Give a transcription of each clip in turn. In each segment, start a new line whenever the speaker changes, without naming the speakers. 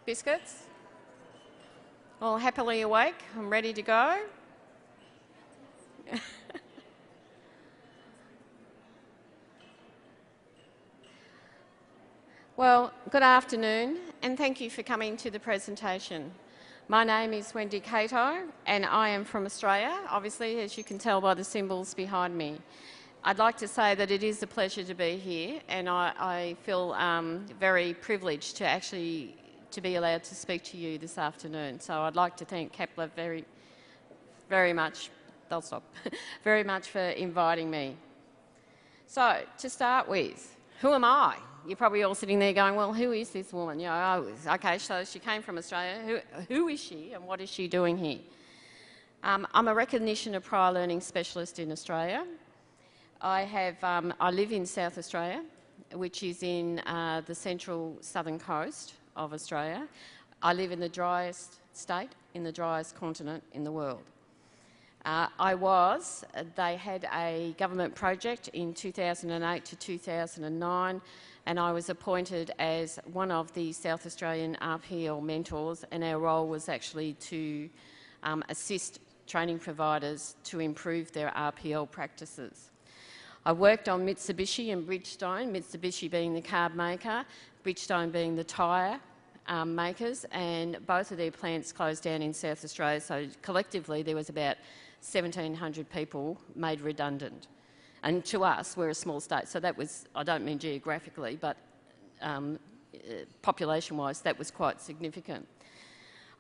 Biscuits? All happily awake? I'm ready to go. Well, good afternoon and thank you for coming to the presentation. My name is Wendy Cato and I am from Australia, obviously, as you can tell by the symbols behind me. I'd like to say that it is a pleasure to be here and I feel very privileged to be allowed to speak to you this afternoon. So I'd like to thank Kepler very much, they'll stop, very much for inviting me. So to start with, who am I? You're probably all sitting there going, well, who is this woman? You know, okay, so she came from Australia. Who is she and what is she doing here? I'm a recognition of prior learning specialist in Australia. I live in South Australia, which is in the central southern coast of Australia. I live in the driest state, in the driest continent in the world. They had a government project in 2008 to 2009 and I was appointed as one of the South Australian RPL mentors and our role was actually to assist training providers to improve their RPL practices. I worked on Mitsubishi and Bridgestone, Mitsubishi being the carb maker, Bridgestone being the tyre makers, and both of their plants closed down in South Australia, so collectively there was about 1,700 people made redundant. And to us, we're a small state, so that was, I don't mean geographically, but population-wise, that was quite significant.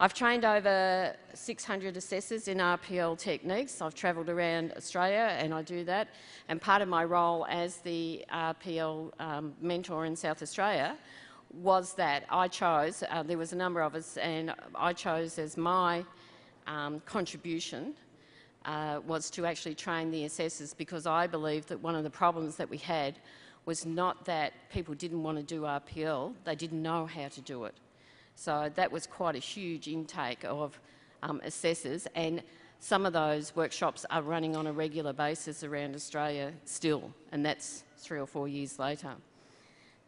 I've trained over 600 assessors in RPL techniques. I've travelled around Australia and I do that. And part of my role as the RPL mentor in South Australia was that I chose, there was a number of us, and I chose as my contribution was to actually train the assessors because I believe that one of the problems that we had was not that people didn't want to do RPL, they didn't know how to do it. So that was quite a huge intake of assessors, and some of those workshops are running on a regular basis around Australia still, and that's 3 or 4 years later.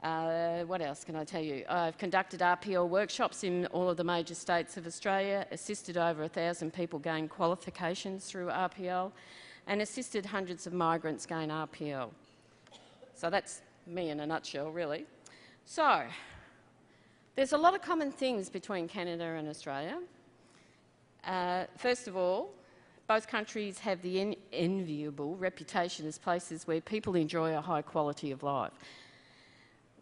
What else can I tell you? I've conducted RPL workshops in all of the major states of Australia, assisted over 1,000 people gain qualifications through RPL, and assisted hundreds of migrants gain RPL. So that's me in a nutshell, really. So, there's a lot of common things between Canada and Australia. First of all, both countries have the enviable reputation as places where people enjoy a high quality of life.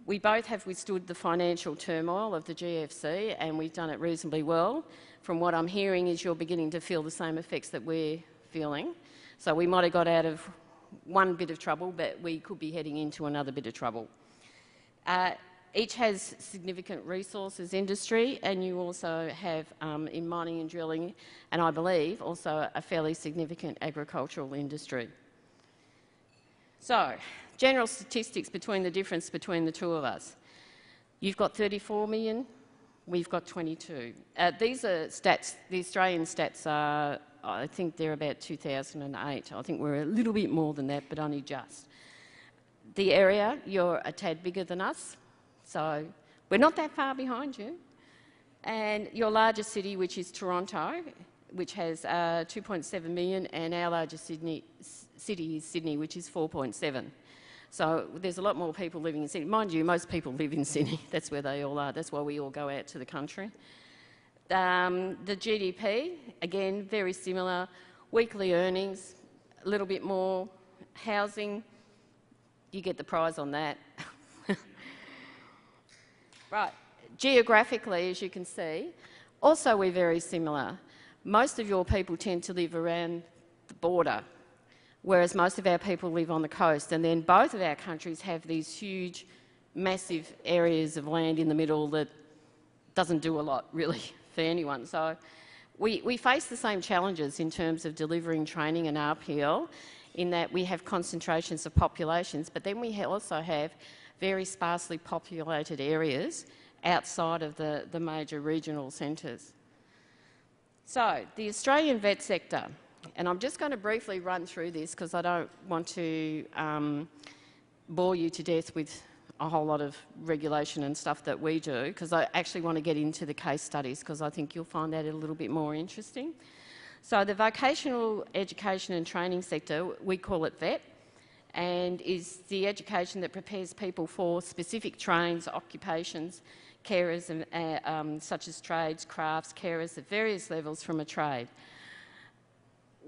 We both have withstood the financial turmoil of the GFC and we've done it reasonably well. From what I'm hearing is you're beginning to feel the same effects that we're feeling. So we might have got out of one bit of trouble, but we could be heading into another bit of trouble. Each has significant resources industry, and you also have in mining and drilling, and I believe also a fairly significant agricultural industry. So, general statistics between the difference between the two of us. You've got 34 million, we've got 22. These are stats, the Australian stats are, I think they're about 2008. I think we're a little bit more than that, but only just. The area, you're a tad bigger than us. So we're not that far behind you. And your largest city, which is Toronto, which has 2.7 million, and our largest city is Sydney, which is 4.7. So there's a lot more people living in Sydney. Mind you, most people live in Sydney. That's where they all are. That's why we all go out to the country. The GDP, again, very similar. Weekly earnings, a little bit more. Housing, you get the prize on that. Right, geographically, as you can see, also we're very similar. Most of your people tend to live around the border, whereas most of our people live on the coast, and then both of our countries have these huge, massive areas of land in the middle that doesn't do a lot, really, for anyone. So we face the same challenges in terms of delivering training and RPL, in that we have concentrations of populations, but then we also have very sparsely populated areas outside of the major regional centres. So, the Australian vet sector, and I'm just going to briefly run through this because I don't want to bore you to death with a whole lot of regulation and stuff that we do, because I actually want to get into the case studies because I think you'll find that a little bit more interesting. So the vocational education and training sector, we call it VET, and is the education that prepares people for specific trades, occupations, carers, such as trades, crafts, carers at various levels from a trade.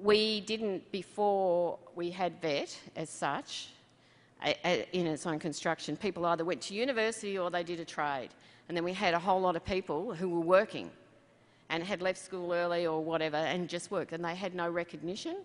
We didn't, before we had VET as such, in its own construction, people either went to university or they did a trade. And then we had a whole lot of people who were working and had left school early or whatever and just worked, and they had no recognition.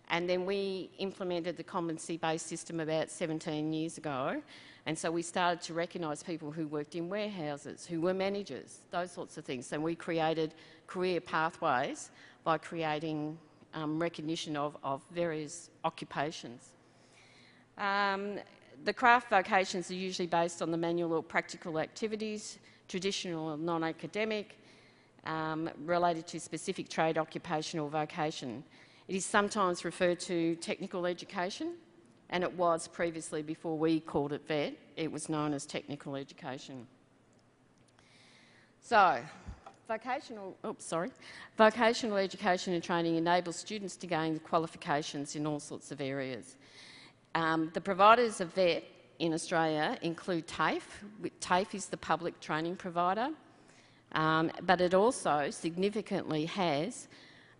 And then we implemented the competency-based system about 17 years ago, and so we started to recognise people who worked in warehouses, who were managers, those sorts of things. And we created career pathways by creating recognition of various occupations. The craft vocations are usually based on the manual or practical activities, traditional or non-academic, related to specific trade, occupation or vocation. It is sometimes referred to technical education, and it was previously, before we called it VET, it was known as technical education. So, vocational education and training enables students to gain qualifications in all sorts of areas. The providers of VET in Australia include TAFE. TAFE is the public training provider, but it also significantly has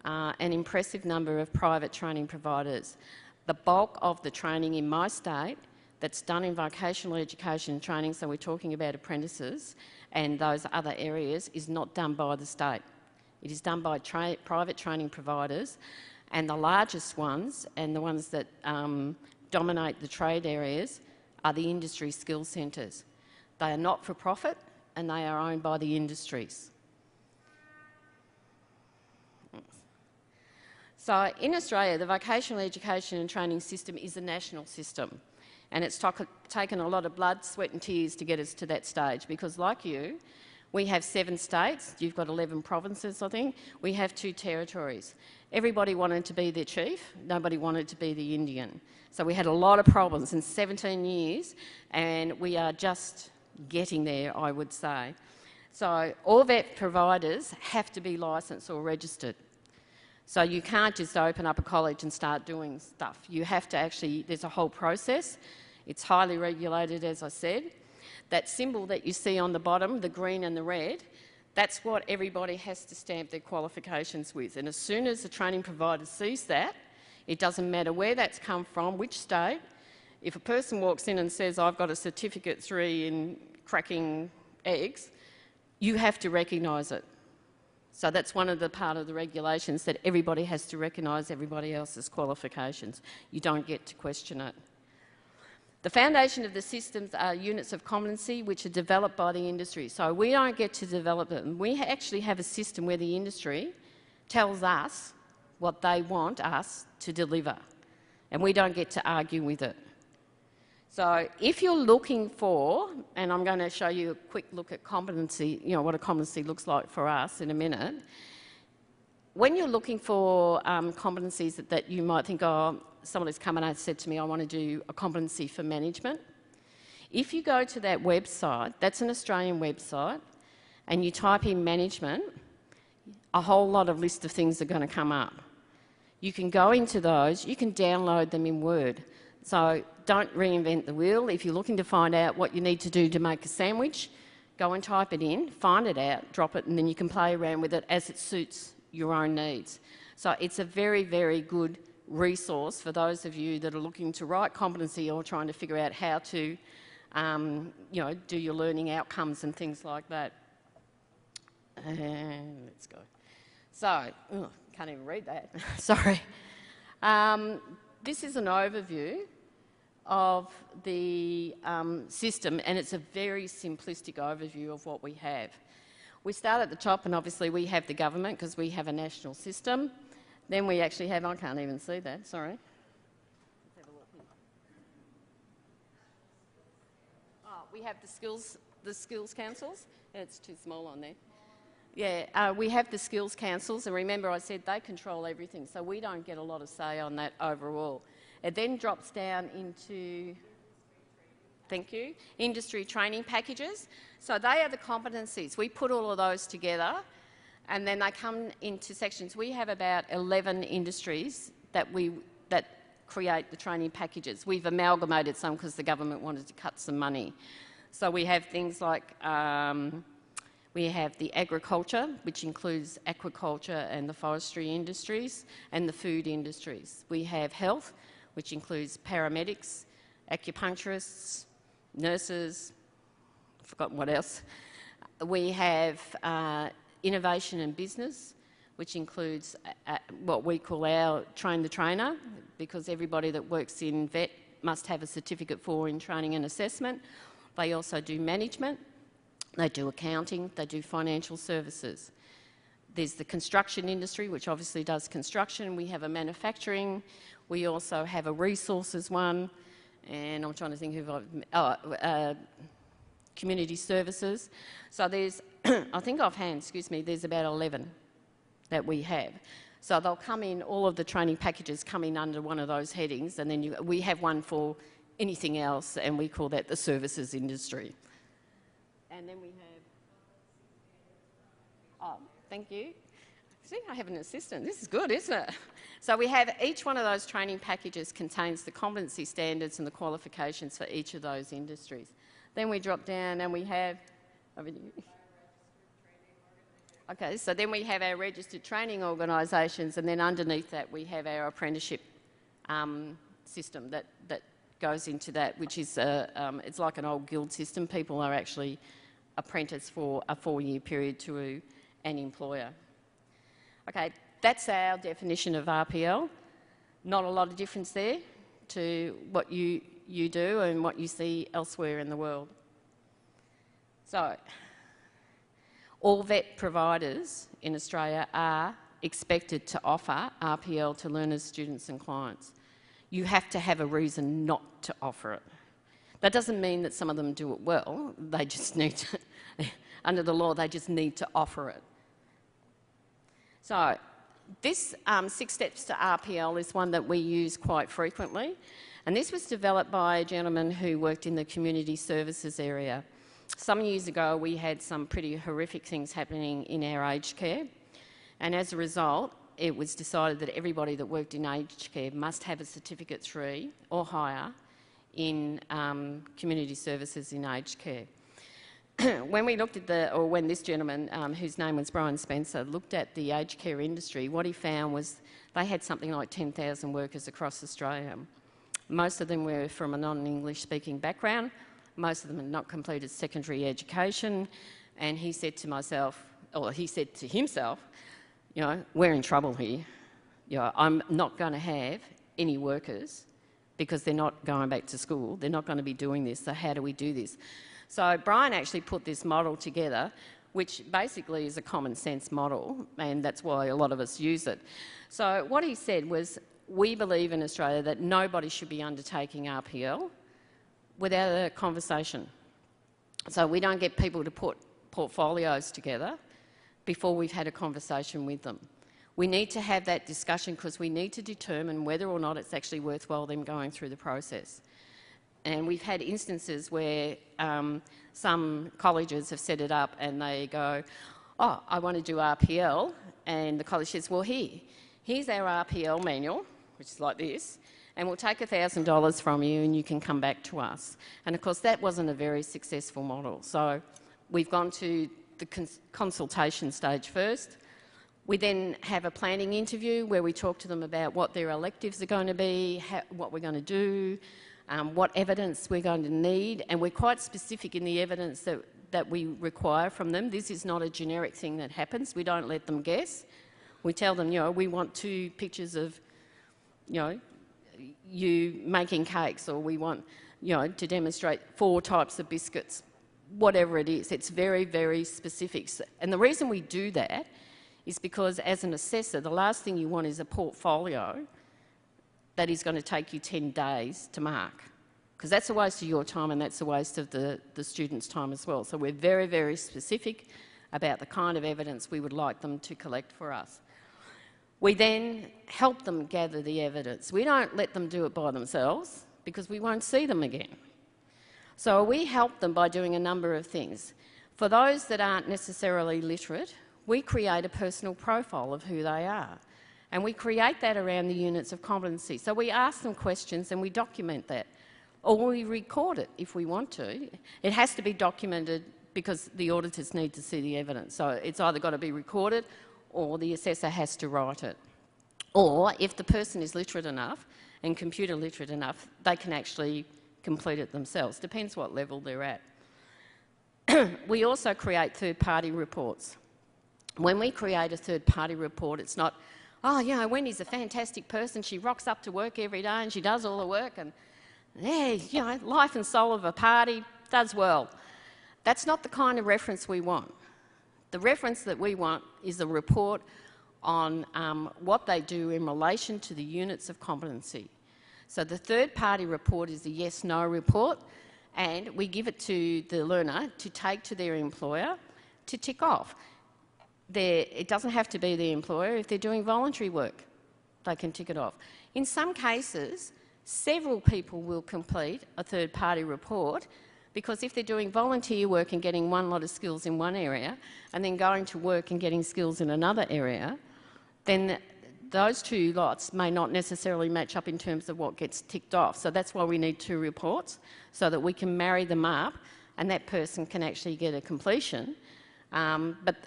an impressive number of private training providers. The bulk of the training in my state that's done in vocational education and training, so we're talking about apprentices and those other areas, is not done by the state. It is done by private training providers, and the largest ones and the ones that dominate the trade areas are the industry skills centres. They are not for profit and they are owned by the industries. So in Australia, the vocational education and training system is a national system, and it's taken a lot of blood, sweat and tears to get us to that stage, because like you, we have 7 states, you've got 11 provinces I think, we have 2 territories. Everybody wanted to be their chief, nobody wanted to be the Indian. So we had a lot of problems in 17 years, and we are just getting there, I would say. So all VET providers have to be licensed or registered. So you can't just open up a college and start doing stuff. You have to actually, there's a whole process. It's highly regulated, as I said. That symbol that you see on the bottom, the green and the red, that's what everybody has to stamp their qualifications with. And as soon as the training provider sees that, it doesn't matter where that's come from, which state. If a person walks in and says, I've got a certificate 3 in cracking eggs, you have to recognise it. So that's one of the part of the regulations, that everybody has to recognise everybody else's qualifications. You don't get to question it. The foundation of the systems are units of competency which are developed by the industry. So we don't get to develop them. We actually have a system where the industry tells us what they want us to deliver, and we don't get to argue with it. So if you're looking for, and I'm going to show you a quick look at competency, you know, what a competency looks like for us in a minute. When you're looking for competencies that you might think, oh, somebody's come and said to me, I want to do a competency for management. If you go to that website, that's an Australian website, and you type in management, a whole lot of list of things are going to come up. You can go into those, you can download them in Word. So don't reinvent the wheel. If you're looking to find out what you need to do to make a sandwich, go and type it in, find it out, drop it, and then you can play around with it as it suits your own needs. So it's a very, very good resource for those of you that are looking to write competency or trying to figure out how to, you know, do your learning outcomes and things like that. And let's go. So, can't even read that. Sorry. This is an overview of the system, and it's a very simplistic overview of what we have. We start at the top, and obviously we have the government because we have a national system. Then we actually have, I can't even see that, sorry. Let's have a look here. Oh, we have the skills councils. It's too small on there. Yeah, we have the skills councils, and remember I said they control everything, so we don't get a lot of say on that overall. It then drops down into Thank you. Industry training packages. So they are the competencies. We put all of those together and then they come into sections. We have about 11 industries that create the training packages. We've amalgamated some because the government wanted to cut some money. So we have things like we have the agriculture, which includes aquaculture and the forestry industries and the food industries. We have health, which includes paramedics, acupuncturists, nurses, I've forgotten what else. We have innovation and business, which includes what we call our train the trainer, because everybody that works in vet must have a certificate in training and assessment. They also do management, they do accounting, they do financial services. There's the construction industry, which obviously does construction. We have a manufacturing. We also have a resources one. And I'm trying to think of community services. So there's, I think offhand, there's about 11 that we have. So they'll come in, all of the training packages come in under one of those headings, and then we have one for anything else, and we call that the services industry. And then we have, thank you. See, I have an assistant. This is good, isn't it? So we have each one of those training packages contains the competency standards and the qualifications for each of those industries. Then we drop down and we have... Okay, so then we have our registered training organisations, and then underneath that we have our apprenticeship system that goes into that, which is it's like an old guild system. People are actually apprenticed for a 4-year period to an employer. Okay, that's our definition of RPL. Not a lot of difference there to what you do and what you see elsewhere in the world. So, all vet providers in Australia are expected to offer RPL to learners, students and clients. You have to have a reason not to offer it. That doesn't mean that some of them do it well. They just need to, under the law, they just need to offer it. So, this 6 steps to RPL is one that we use quite frequently, and this was developed by a gentleman who worked in the community services area. Some years ago we had some pretty horrific things happening in our aged care, and as a result it was decided that everybody that worked in aged care must have a Certificate 3 or higher in community services in aged care. When we looked at when this gentleman, whose name was Brian Spencer, looked at the aged care industry, what he found was they had something like 10,000 workers across Australia. Most of them were from a non-English speaking background. Most of them had not completed secondary education. And he said to myself, or he said to himself, you know, we're in trouble here. You know, I'm not going to have any workers because they're not going back to school. They're not going to be doing this. So how do we do this? So Brian actually put this model together, which basically is a common sense model, and that's why a lot of us use it. So what he said was, we believe in Australia that nobody should be undertaking RPL without a conversation. So we don't get people to put portfolios together before we've had a conversation with them. We need to have that discussion because we need to determine whether or not it's actually worthwhile them going through the process. And we've had instances where some colleges have set it up and they go, oh, I want to do RPL, and the college says, well, here's our RPL manual, which is like this, and we'll take $1,000 from you and you can come back to us. And of course that wasn't a very successful model. So we've gone to the consultation stage first. We then have a planning interview where we talk to them about what their electives are going to be, what we're going to do, what evidence we're going to need, and we're quite specific in the evidence that we require from them. This is not a generic thing that happens. We don't let them guess. We tell them, you know, we want 2 pictures of, you know, you making cakes, or we want, you know, to demonstrate 4 types of biscuits, whatever it is. It's very, very specific. And the reason we do that is because as an assessor, the last thing you want is a portfolio that is going to take you 10 days to mark, because that's a waste of your time and that's a waste of the student's time as well. So we're very, very specific about the kind of evidence we would like them to collect for us. We then help them gather the evidence. We don't let them do it by themselves because we won't see them again. So we help them by doing a number of things. For those that aren't necessarily literate, we create a personal profile of who they are. And we create that around the units of competency. So we ask them questions and we document that. Or we record it if we want to. It has to be documented because the auditors need to see the evidence. So it's either got to be recorded or the assessor has to write it. Or if the person is literate enough and computer literate enough, they can actually complete it themselves. Depends what level they're at. We also create third-party reports. When we create a third-party report, it's not, oh, you know, Wendy's a fantastic person, she rocks up to work every day and she does all the work and, yeah, you know, life and soul of a party, does well. That's not the kind of reference we want. The reference that we want is a report on what they do in relation to the units of competency. So the third-party report is a yes-no report, and we give it to the learner to take to their employer to tick off. It doesn't have to be the employer. If they're doing voluntary work, they can tick it off. In some cases, several people will complete a third-party report because if they're doing volunteer work and getting one lot of skills in one area and then going to work and getting skills in another area, then those two lots may not necessarily match up in terms of what gets ticked off. So that's why we need two reports so that we can marry them up and that person can actually get a completion. But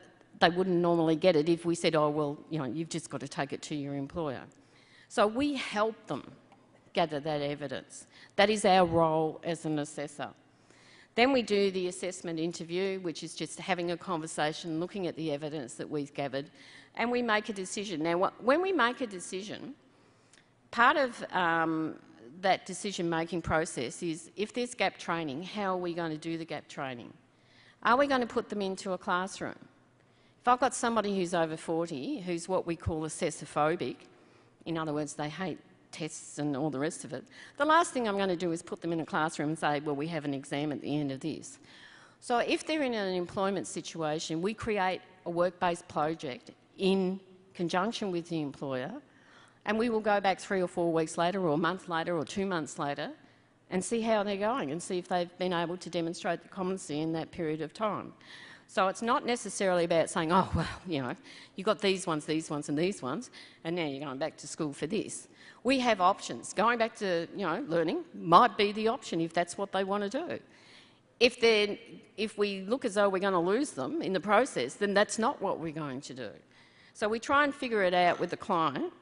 they wouldn't normally get it if we said, oh, well, you know, you've just got to take it to your employer. So we help them gather that evidence. That is our role as an assessor. Then we do the assessment interview, which is just having a conversation, looking at the evidence that we've gathered, and we make a decision. Now, when we make a decision, part of that decision-making process is if there's gap training, how are we going to do the gap training? Are we going to put them into a classroom? If I've got somebody who's over 40, who's what we call assessophobic, in other words, they hate tests and all the rest of it, the last thing I'm going to do is put them in a classroom and say, well, we have an exam at the end of this. So if they're in an employment situation, we create a work-based project in conjunction with the employer, and we will go back 3 or 4 weeks later or a month later or 2 months later and see how they're going and see if they've been able to demonstrate the competency in that period of time. So it's not necessarily about saying, oh, well, you know, you've got these ones, and these ones, and now you're going back to school for this. We have options. Going back to, you know, learning might be the option if that's what they want to do. If we look as though we're going to lose them in the process, then that's not what we're going to do. So we try and figure it out with the client,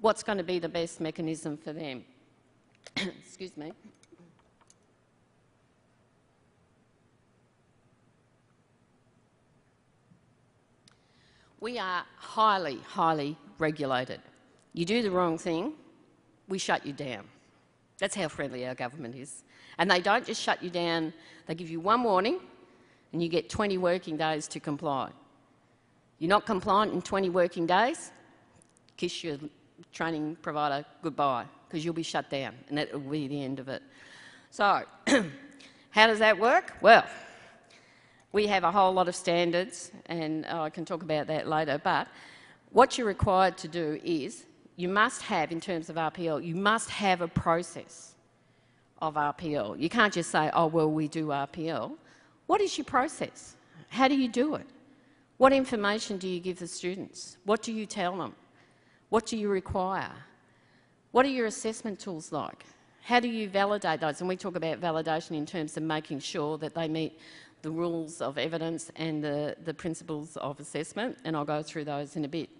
what's going to be the best mechanism for them. Excuse me. We are highly, highly regulated. You do the wrong thing, we shut you down. That's how friendly our government is. And they don't just shut you down, they give you one warning and you get 20 working days to comply. You're not compliant in 20 working days, kiss your training provider goodbye, because you'll be shut down and that will be the end of it. So, how does that work? Well, we have a whole lot of standards, and I can talk about that later, but what you're required to do is, you must have, in terms of RPL, you must have a process of RPL. You can't just say, oh, well, we do RPL. What is your process? How do you do it? What information do you give the students? What do you tell them? What do you require? What are your assessment tools like? How do you validate those? And we talk about validation in terms of making sure that they meet the rules of evidence and the principles of assessment, and I'll go through those in a bit.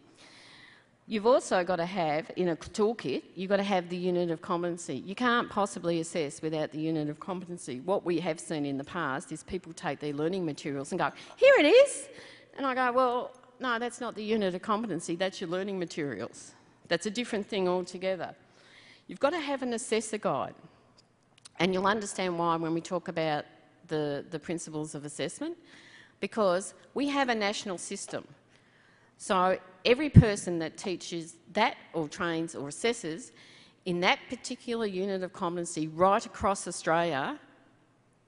You've also got to have, in a toolkit, you've got to have the unit of competency. You can't possibly assess without the unit of competency. What we have seen in the past is people take their learning materials and go, here it is! And I go, well, no, that's not the unit of competency, that's your learning materials. That's a different thing altogether. You've got to have an assessor guide. And you'll understand why when we talk about the principles of assessment, because we have a national system. So every person that teaches that or trains or assesses in that particular unit of competency right across Australia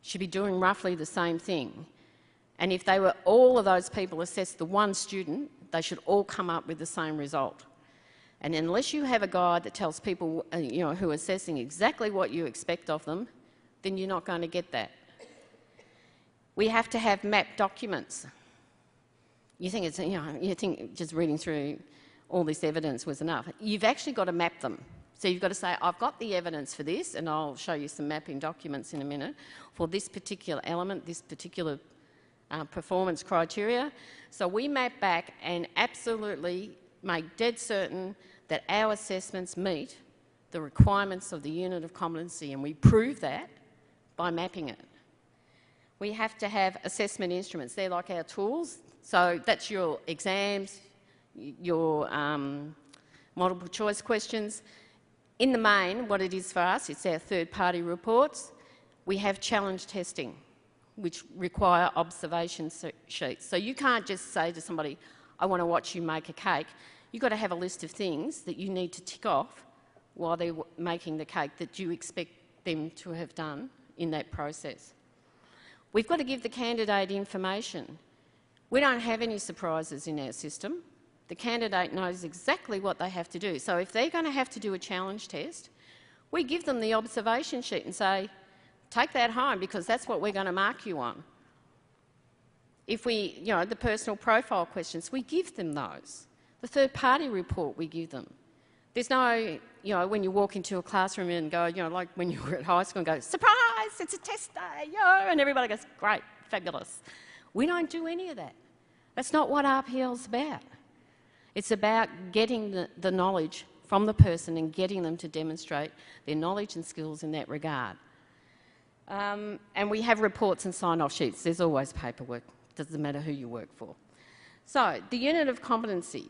should be doing roughly the same thing. And if they were all of those people assessed the one student, they should all come up with the same result. And unless you have a guide that tells people, you know, who are assessing exactly what you expect of them, then you're not going to get that. We have to have mapped documents. You think it's, you think just reading through all this evidence was enough. You've actually got to map them. So you've got to say, I've got the evidence for this, and I'll show you some mapping documents in a minute, for this particular element, this particular performance criteria. So we map back and absolutely make dead certain that our assessments meet the requirements of the unit of competency, and we prove that by mapping it. We have to have assessment instruments. They're like our tools. So that's your exams, your multiple choice questions. In the main, what it is for us, it's our third-party reports. We have challenge testing, which require observation sheets. So you can't just say to somebody, I want to watch you make a cake. You've got to have a list of things that you need to tick off while they're making the cake that you expect them to have done in that process. We've got to give the candidate information. We don't have any surprises in our system. The candidate knows exactly what they have to do. So if they're going to have to do a challenge test, we give them the observation sheet and say, take that home because that's what we're going to mark you on. If we, the personal profile questions, we give them those. The third-party report, we give them. There's no, when you walk into a classroom and go, like when you were at high school and go, surprise, it's a test day, and everybody goes, great, fabulous. We don't do any of that. That's not what RPL's about. It's about getting the knowledge from the person and getting them to demonstrate their knowledge and skills in that regard. And we have reports and sign-off sheets. There's always paperwork. Doesn't matter who you work for. So, the unit of competency.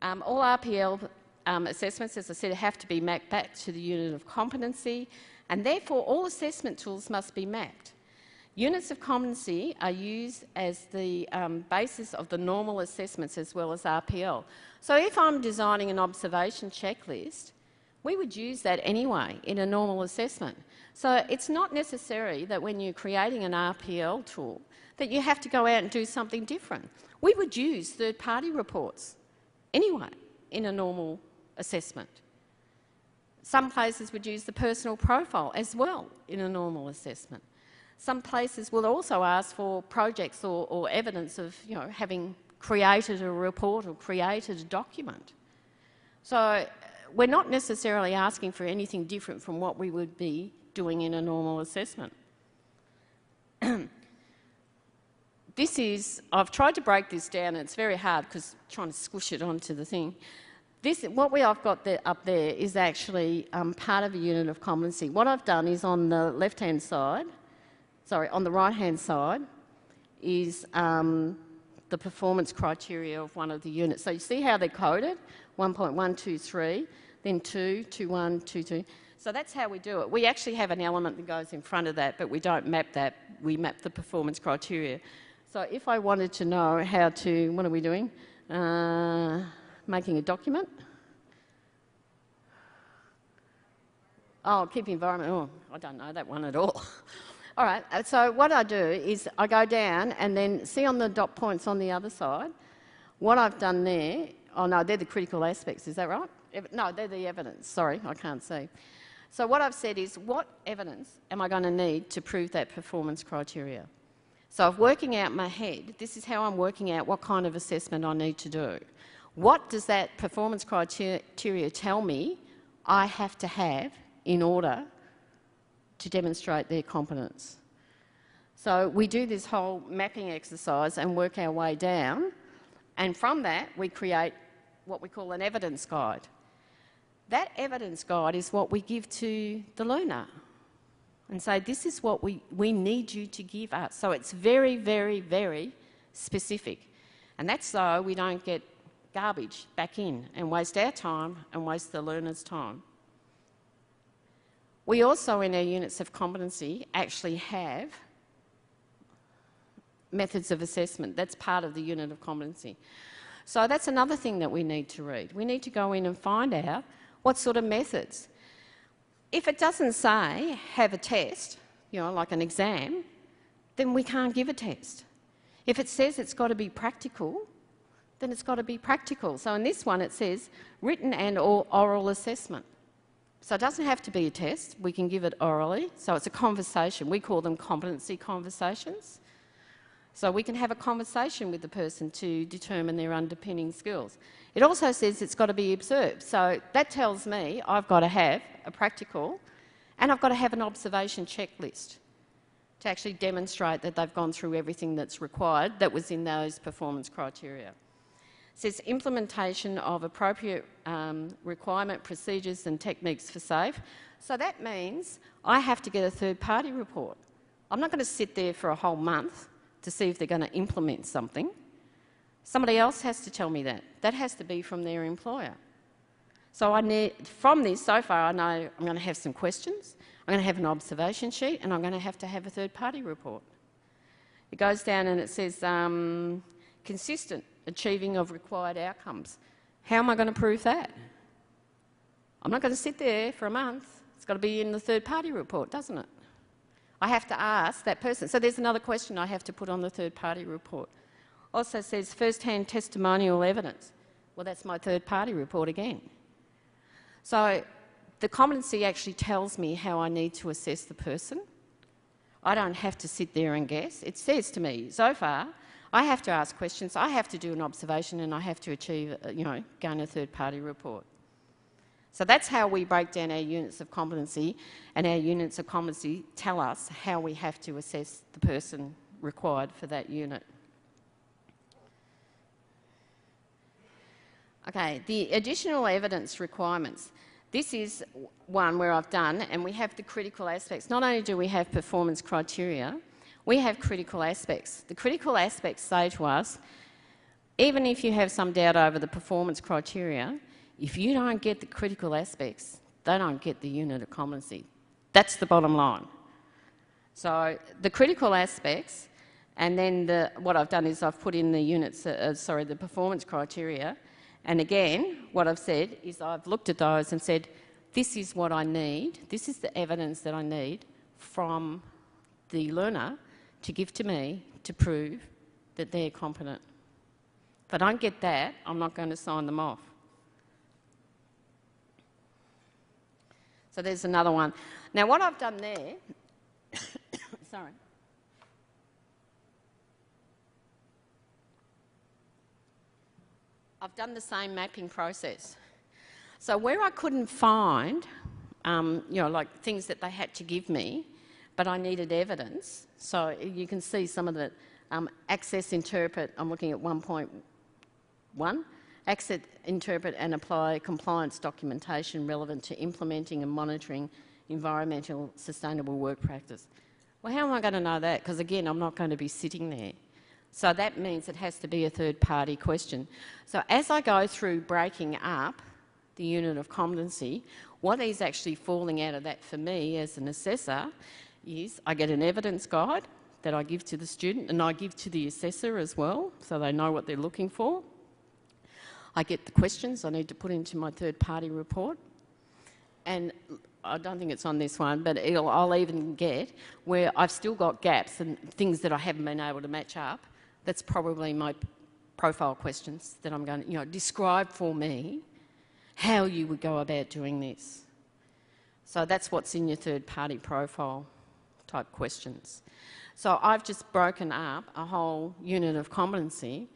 All RPL assessments, as I said, have to be mapped back to the unit of competency, and therefore all assessment tools must be mapped. Units of competency are used as the basis of the normal assessments as well as RPL. So if I'm designing an observation checklist, we would use that anyway in a normal assessment. So it's not necessary that when you're creating an RPL tool that you have to go out and do something different. We would use third-party reports anyway in a normal assessment. Some places would use the personal profile as well in a normal assessment. Some places will also ask for projects or evidence of, having created a report or created a document. So we're not necessarily asking for anything different from what we would be doing in a normal assessment. I've tried to break this down, and it's very hard because trying to squish it onto the thing. What I've got up there is actually part of a unit of competency. What I've done is on the left-hand side, on the right-hand side is the performance criteria of one of the units. So you see how they're coded? 1.123, then 2, 2.1, 2.2. So that's how we do it. We actually have an element that goes in front of that, but we don't map that. We map the performance criteria. So if I wanted to know how to, what are we doing? Making a document. Oh, keep the environment. Oh, I don't know that one at all. All right, so what I do is I go down and then see on the dot points on the other side, what I've done there, oh no, they're the critical aspects, is that right? No, they're the evidence, sorry, I can't see. So what I've said is, what evidence am I going to need to prove that performance criteria? So I'm working out in my head, this is how I'm working out what kind of assessment I need to do. What does that performance criteria tell me I have to have in order to demonstrate their competence? So we do this whole mapping exercise and work our way down, and from that we create what we call an evidence guide. That evidence guide is what we give to the learner and say, this is what we need you to give us. So it's very, very, very specific. And that's so we don't get garbage back in and waste our time and waste the learner's time. We also, in our units of competency, actually have methods of assessment. That's part of the unit of competency. So that's another thing that we need to read. We need to go in and find out what sort of methods. If it doesn't say have a test, like an exam, then we can't give a test. If it says it's got to be practical, then it's got to be practical. So in this one it says written and or oral assessment. So it doesn't have to be a test. We can give it orally. So it's a conversation. We call them competency conversations. So we can have a conversation with the person to determine their underpinning skills. It also says it's got to be observed. So that tells me I've got to have a practical and I've got to have an observation checklist to actually demonstrate that they've gone through everything that's required that was in those performance criteria. It says implementation of appropriate requirement procedures and techniques for SAFE. So that means I have to get a third-party report. I'm not going to sit there for a whole month to see if they're going to implement something. Somebody else has to tell me that. That has to be from their employer. So from this, so far, I know I'm going to have some questions, I'm going to have an observation sheet, and I'm going to have a third-party report. It goes down and it says consistent achieving of required outcomes. How am I going to prove that? I'm not going to sit there for a month. It's got to be in the third-party report, doesn't it? I have to ask that person. So there's another question I have to put on the third-party report. Also says first-hand testimonial evidence. Well, that's my third-party report again. So the competency actually tells me how I need to assess the person. I don't have to sit there and guess. It says to me, so far, I have to ask questions, I have to do an observation, and I have to achieve, gain a third-party report. So that's how we break down our units of competency, and our units of competency tell us how we have to assess the person required for that unit. Okay, the additional evidence requirements. This is one where I've done, and we have the critical aspects. Not only do we have performance criteria, we have critical aspects. The critical aspects say to us, even if you have some doubt over the performance criteria, if you don't get the critical aspects, they don't get the unit of competency. That's the bottom line. So the critical aspects, and then what I've done is I've put in the units, the performance criteria, and again, what I've said is I've looked at those and said, this is what I need, this is the evidence that I need from the learner to give to me to prove that they're competent. If I don't get that, I'm not going to sign them off. So there's another one. Now what I've done there, sorry. I've done the same mapping process. So where I couldn't find, like things that they had to give me, but I needed evidence. So you can see some of the access, interpret, I'm looking at 1.1. Access, interpret and apply compliance documentation relevant to implementing and monitoring environmental sustainable work practice. Well, how am I going to know that? Because again, I'm not going to be sitting there. So that means it has to be a third-party question. So as I go through breaking up the unit of competency, what is actually falling out of that for me as an assessor is I get an evidence guide that I give to the student and I give to the assessor as well, so they know what they're looking for. I get the questions I need to put into my third-party report, and I don't think it's on this one, but I'll even get where I've still got gaps and things that I haven't been able to match up. That's probably my profile questions that I'm going to, describe for me how you would go about doing this. So that's what's in your third-party profile type questions. So I've just broken up a whole unit of competency,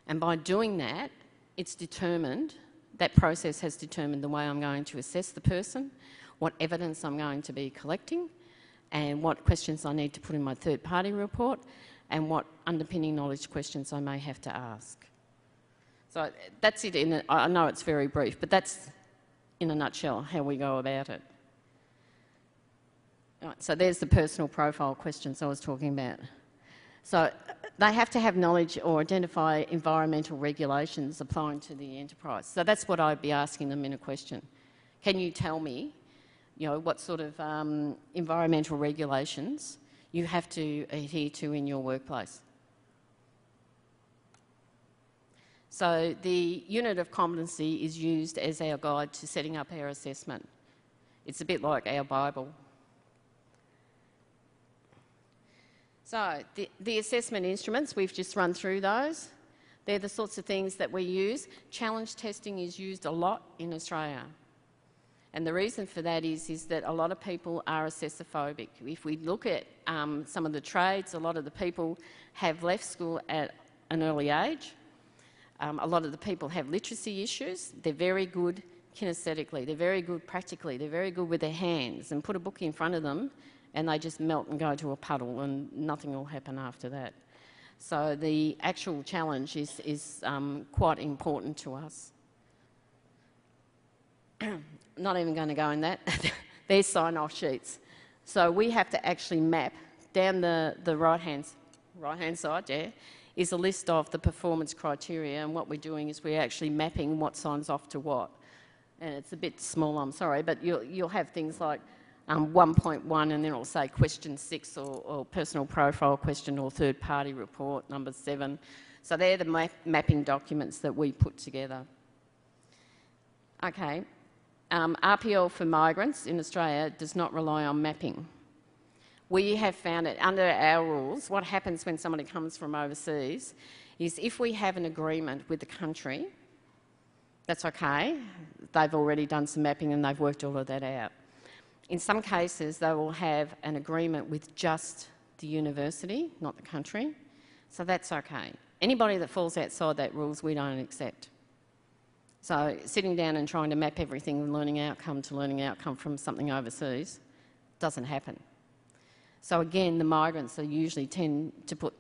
and by doing that, it's determined, that process has determined the way I'm going to assess the person, what evidence I'm going to be collecting, and what questions I need to put in my third-party report, and what underpinning knowledge questions I may have to ask. So that's it. I know it's very brief, but that's, in a nutshell, how we go about it. Right, so there's the personal profile questions I was talking about. So they have to have knowledge or identify environmental regulations applying to the enterprise. So that's what I'd be asking them in a question. Can you tell me, what sort of environmental regulations you have to adhere to in your workplace? So the unit of competency is used as our guide to setting up our assessment. It's a bit like our Bible. So the assessment instruments, we've just run through those. They're the sorts of things that we use. Challenge testing is used a lot in Australia. And the reason for that is that a lot of people are assessor-phobic. If we look at some of the trades, a lot of the people have left school at an early age. A lot of the people have literacy issues. They're very good kinesthetically, they're very good practically, they're very good with their hands, and put a book in front of them and they just melt and go to a puddle and nothing will happen after that. So the actual challenge is quite important to us. Not even going to go in that. There's sign-off sheets. So we have to actually map down the right-hand side, yeah, is a list of the performance criteria, and what we're doing is we're actually mapping what signs off to what. And it's a bit small, I'm sorry, but you'll have things like 1.1 and then it'll say question 6 or personal profile question or third party report number 7. So they're the mapping documents that we put together. Okay, RPL for migrants in Australia does not rely on mapping. We have found it under our rules, what happens when somebody comes from overseas is if we have an agreement with the country, that's okay. They've already done some mapping and they've worked all of that out. In some cases, they will have an agreement with just the university, not the country, so that's okay. Anybody that falls outside that rules, we don't accept. So sitting down and trying to map everything from learning outcome from something overseas doesn't happen. So again, the migrants are usually tend to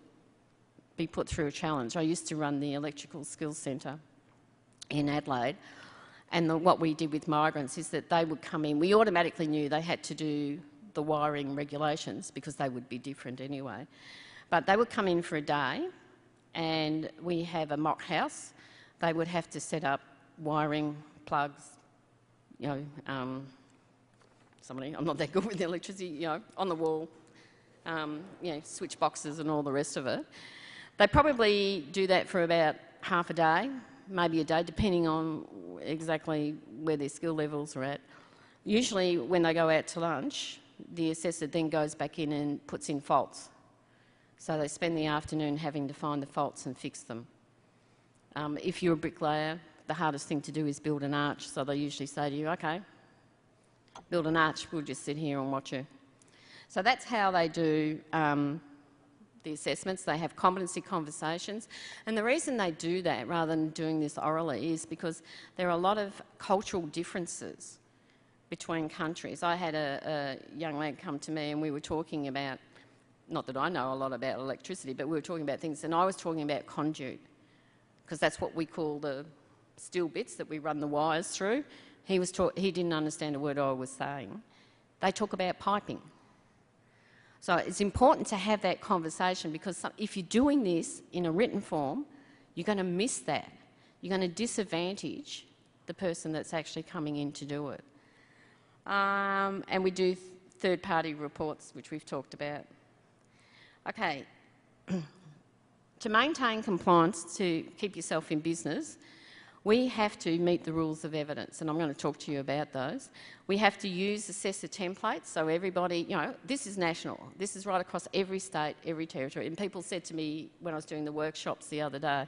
be put through a challenge. I used to run the Electrical Skills Centre in Adelaide, and what we did with migrants is that they would come in. We automatically knew they had to do the wiring regulations because they would be different anyway. But they would come in for a day and we have a mock house. They would have to set up wiring, plugs, you know, I'm not that good with the electricity, you know, on the wall, you know, switch boxes and all the rest of it. They probably do that for about half a day, maybe a day, depending on exactly where their skill levels are at. Usually when they go out to lunch, the assessor then goes back in and puts in faults. So they spend the afternoon having to find the faults and fix them. If you're a bricklayer, the hardest thing to do is build an arch, so they usually say to you, okay, build an arch, we'll just sit here and watch you. So that's how they do the assessments. They have competency conversations, and the reason they do that rather than doing this orally is because there are a lot of cultural differences between countries. I had a young lad come to me and we were talking about, not that I know a lot about electricity, but we were talking about things, and I was talking about conduit, because that's what we call the steel bits that we run the wires through. He didn't understand a word I was saying. They talk about piping. So it's important to have that conversation, because if you're doing this in a written form, you're going to miss that. You're going to disadvantage the person that's actually coming in to do it. And we do third-party reports, which we've talked about. Okay. To maintain compliance, to keep yourself in business, we have to meet the rules of evidence, and I'm going to talk to you about those. We have to use assessor templates, so everybody, you know, this is national. This is right across every state, every territory. And people said to me when I was doing the workshops the other day,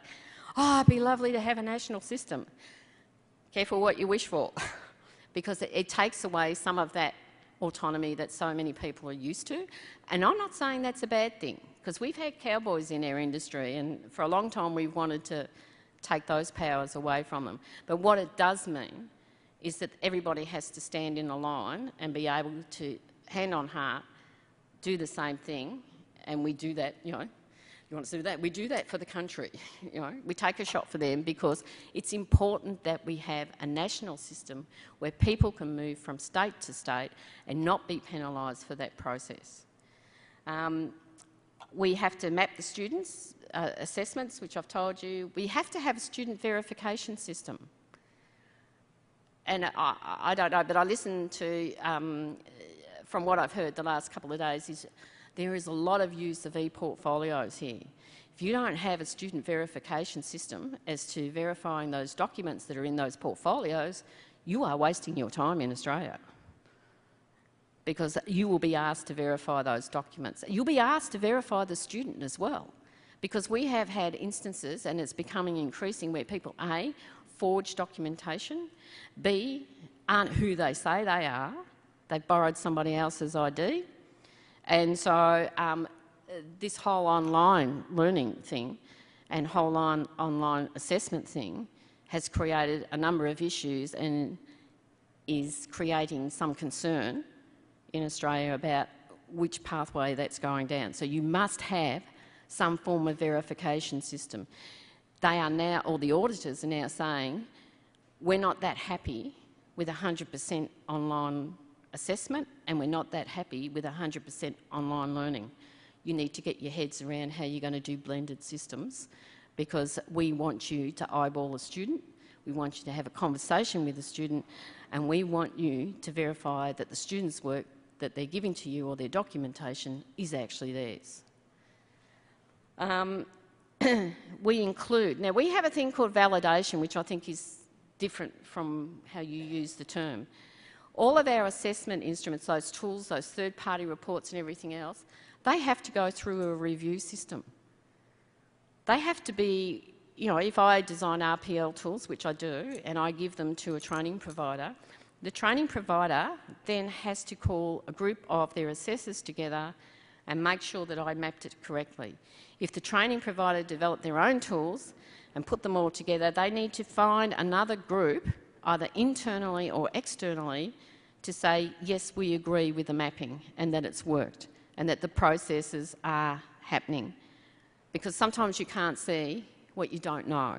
oh, it'd be lovely to have a national system. Careful what you wish for, because it takes away some of that autonomy that so many people are used to. And I'm not saying that's a bad thing, because we've had cowboys in our industry, and for a long time we've wanted to take those powers away from them. But what it does mean is that everybody has to stand in a line and be able to, hand on heart, do the same thing, and we do that, you know. You want us to do that? We do that for the country, you know. We take a shot for them because it's important that we have a national system where people can move from state to state and not be penalised for that process. We have to map the students' assessments, which I've told you. We have to have a student verification system. And I don't know, but I listened to, from what I've heard the last couple of days, is there is a lot of use of e-portfolios here. If you don't have a student verification system as to verifying those documents that are in those portfolios, you are wasting your time in Australia, because you will be asked to verify those documents. You'll be asked to verify the student as well, because we have had instances, and it's becoming increasing, where people A, forge documentation, B, aren't who they say they are. They've borrowed somebody else's ID. And so this whole online learning thing and whole online assessment thing has created a number of issues and is creating some concern in Australia about which pathway that's going down. So you must have some form of verification system. They are now, or the auditors are now saying, we're not that happy with 100% online assessment and we're not that happy with 100% online learning. You need to get your heads around how you're going to do blended systems, because we want you to eyeball a student, we want you to have a conversation with the student, and we want you to verify that the student's work that they're giving to you or their documentation is actually theirs. We include, now we have a thing called validation, which I think is different from how you use the term. All of our assessment instruments, those tools, those third-party reports and everything else, they have to go through a review system. They have to be, you know, if I design RPL tools, which I do, and I give them to a training provider, the training provider then has to call a group of their assessors together and make sure that I mapped it correctly. If the training provider developed their own tools and put them all together, they need to find another group, either internally or externally, to say, yes, we agree with the mapping and that it's worked and that the processes are happening. Because sometimes you can't see what you don't know.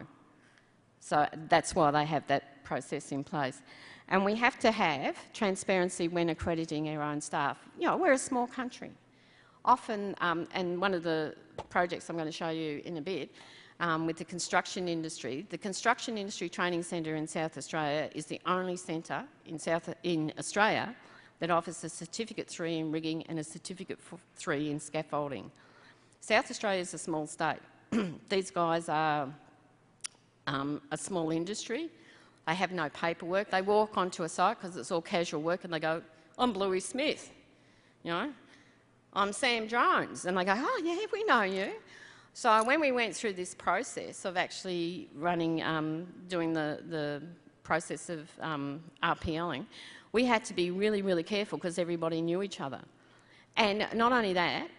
So that's why they have that process in place. And we have to have transparency when accrediting our own staff. You know, we're a small country. Often, and one of the projects I'm going to show you in a bit, with the construction industry, the Construction Industry Training Centre in South Australia is the only centre in Australia that offers a Certificate 3 in rigging and a Certificate 3 in scaffolding. South Australia is a small state. These guys are a small industry. They have no paperwork. They walk onto a site because it's all casual work and they go, I'm Bluey Smith, you know, I'm Sam Jones. And they go, oh yeah, we know you. So when we went through this process of actually running, doing the process of RPLing, we had to be really, really careful because everybody knew each other. And not only that,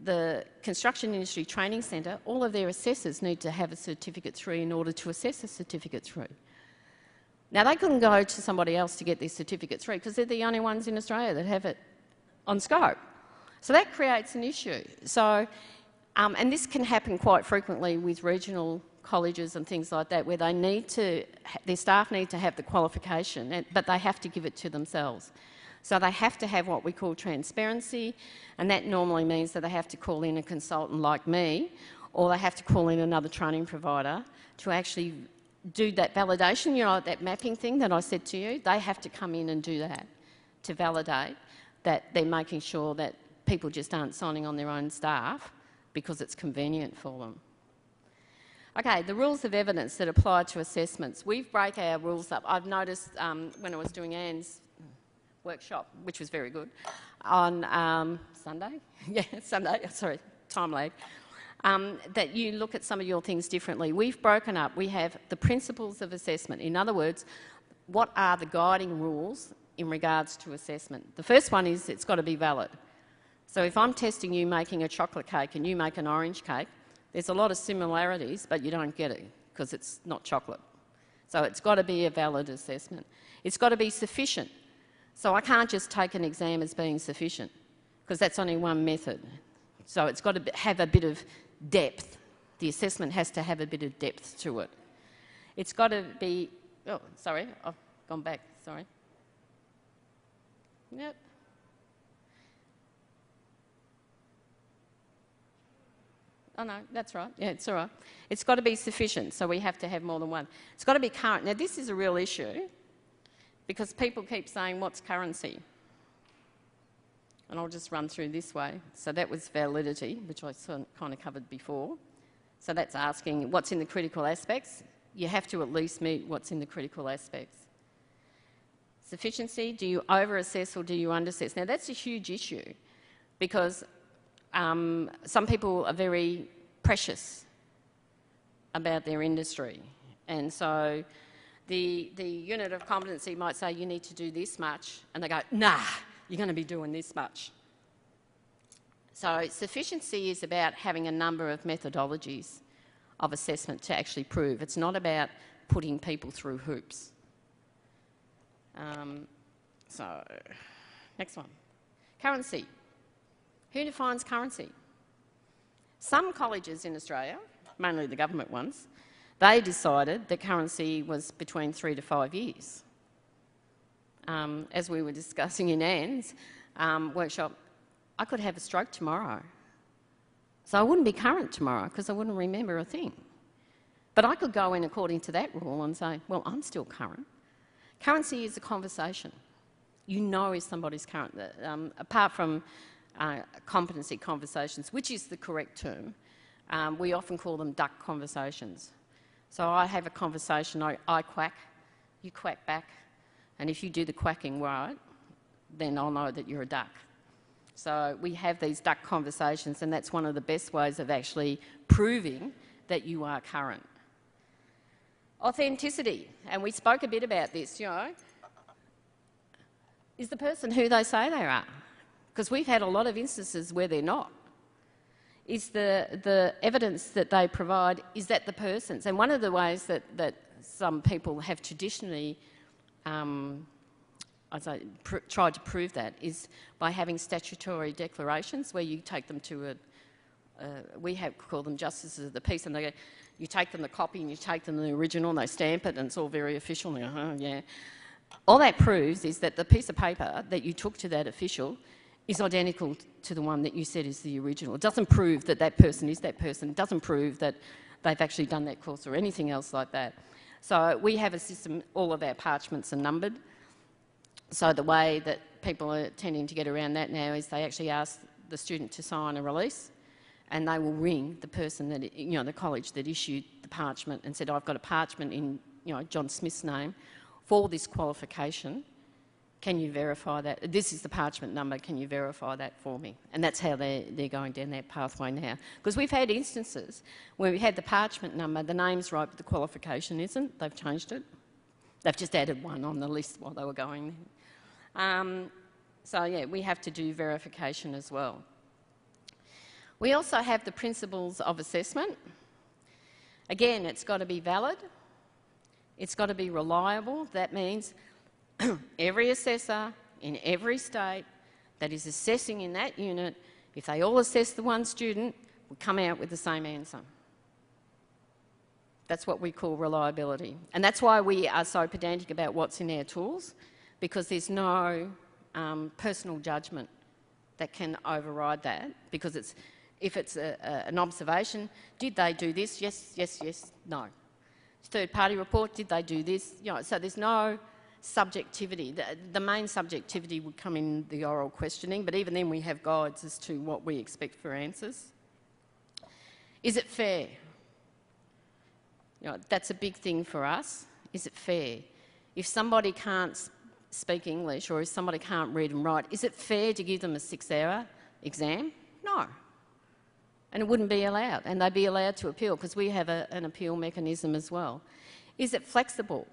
the Construction Industry Training Centre, all of their assessors need to have a Certificate 3 in order to assess a Certificate 3. Now, they couldn't go to somebody else to get their Certificate 3 because they're the only ones in Australia that have it on scope. So that creates an issue. So, and this can happen quite frequently with regional colleges and things like that, where they need to, their staff need to have the qualification, but they have to give it to themselves. So they have to have what we call transparency, and that normally means that they have to call in a consultant like me, or they have to call in another training provider to actually do that validation, you know, that mapping thing that I said to you. They have to come in and do that to validate that they're making sure that people just aren't signing on their own staff because it's convenient for them. Okay, the rules of evidence that apply to assessments. We break our rules up. I've noticed when I was doing Anne's workshop, which was very good, on Sunday, yeah, Sunday, sorry, time lag, that you look at some of your things differently. We've broken up, we have the principles of assessment. In other words, what are the guiding rules in regards to assessment? The first one is it's got to be valid. So if I'm testing you making a chocolate cake and you make an orange cake, there's a lot of similarities, but you don't get it because it's not chocolate. So it's got to be a valid assessment. It's got to be sufficient. So I can't just take an exam as being sufficient because that's only one method. So it's got to have a bit of depth. The assessment has to have a bit of depth to it. It's got to be... Oh, sorry, I've gone back, sorry. Yep. Oh no, that's right. Yeah, it's all right. It's got to be sufficient, so we have to have more than one. It's got to be current. Now, this is a real issue because people keep saying, what's currency? And I'll just run through this way. So that was validity, which I kind of covered before. So that's asking what's in the critical aspects. You have to at least meet what's in the critical aspects. Sufficiency, do you over-assess or do you under-assess? Now, that's a huge issue because some people are very precious about their industry, and so The unit of competency might say you need to do this much, and they go, nah, you're going to be doing this much. So sufficiency is about having a number of methodologies of assessment to actually prove. It's not about putting people through hoops. So, next one. Currency. Who defines currency? Some colleges in Australia, mainly the government ones, they decided that currency was between 3 to 5 years. As we were discussing in Anne's workshop, I could have a stroke tomorrow. So I wouldn't be current tomorrow because I wouldn't remember a thing. But I could go in according to that rule and say, well, I'm still current. Currency is a conversation. You know if somebody's current. Apart from competency conversations, which is the correct term, we often call them duck conversations. So I have a conversation, I quack, you quack back, and if you do the quacking right, then I'll know that you're a duck. So we have these duck conversations, and that's one of the best ways of actually proving that you are current. Authenticity, and we spoke a bit about this, you know, is the person who they say they are? Because we've had a lot of instances where they're not. Is the evidence that they provide, is that the person's? And one of the ways that some people have traditionally tried to prove that is by having statutory declarations where you take them to we call them justices of the peace, and you take them the copy and you take them the original and they stamp it and it's all very official. Yeah. All that proves is that the piece of paper that you took to that official is identical to the one that you said is the original. It doesn't prove that that person is that person. It doesn't prove that they've actually done that course or anything else like that. So we have a system, all of our parchments are numbered. So the way that people are tending to get around that now is they actually ask the student to sign a release, and they will ring the person that, you know, the college that issued the parchment and said, I've got a parchment in, you know, John Smith's name for this qualification. Can you verify that? This is the parchment number, can you verify that for me? And that's how they're going down that pathway now. Because we've had instances where we had the parchment number, the name's right, but the qualification isn't. They've changed it. They've just added one on the list while they were going there. So yeah, we have to do verification as well. We also have the principles of assessment. Again, it's got to be valid. It's got to be reliable. That means every assessor in every state that is assessing in that unit, if they all assess the one student, will come out with the same answer. That's what we call reliability. And that's why we are so pedantic about what's in our tools, because there's no personal judgment that can override that, because if it's an observation, did they do this? Yes, yes, yes, no. Third-party report, did they do this? You know, so there's no subjectivity. The main subjectivity would come in the oral questioning, but even then we have guides as to what we expect for answers. Is it fair? You know, that's a big thing for us. Is it fair? If somebody can't speak English or if somebody can't read and write, is it fair to give them a 6-hour exam? No. And it wouldn't be allowed, and they'd be allowed to appeal because we have an appeal mechanism as well. Is it flexible?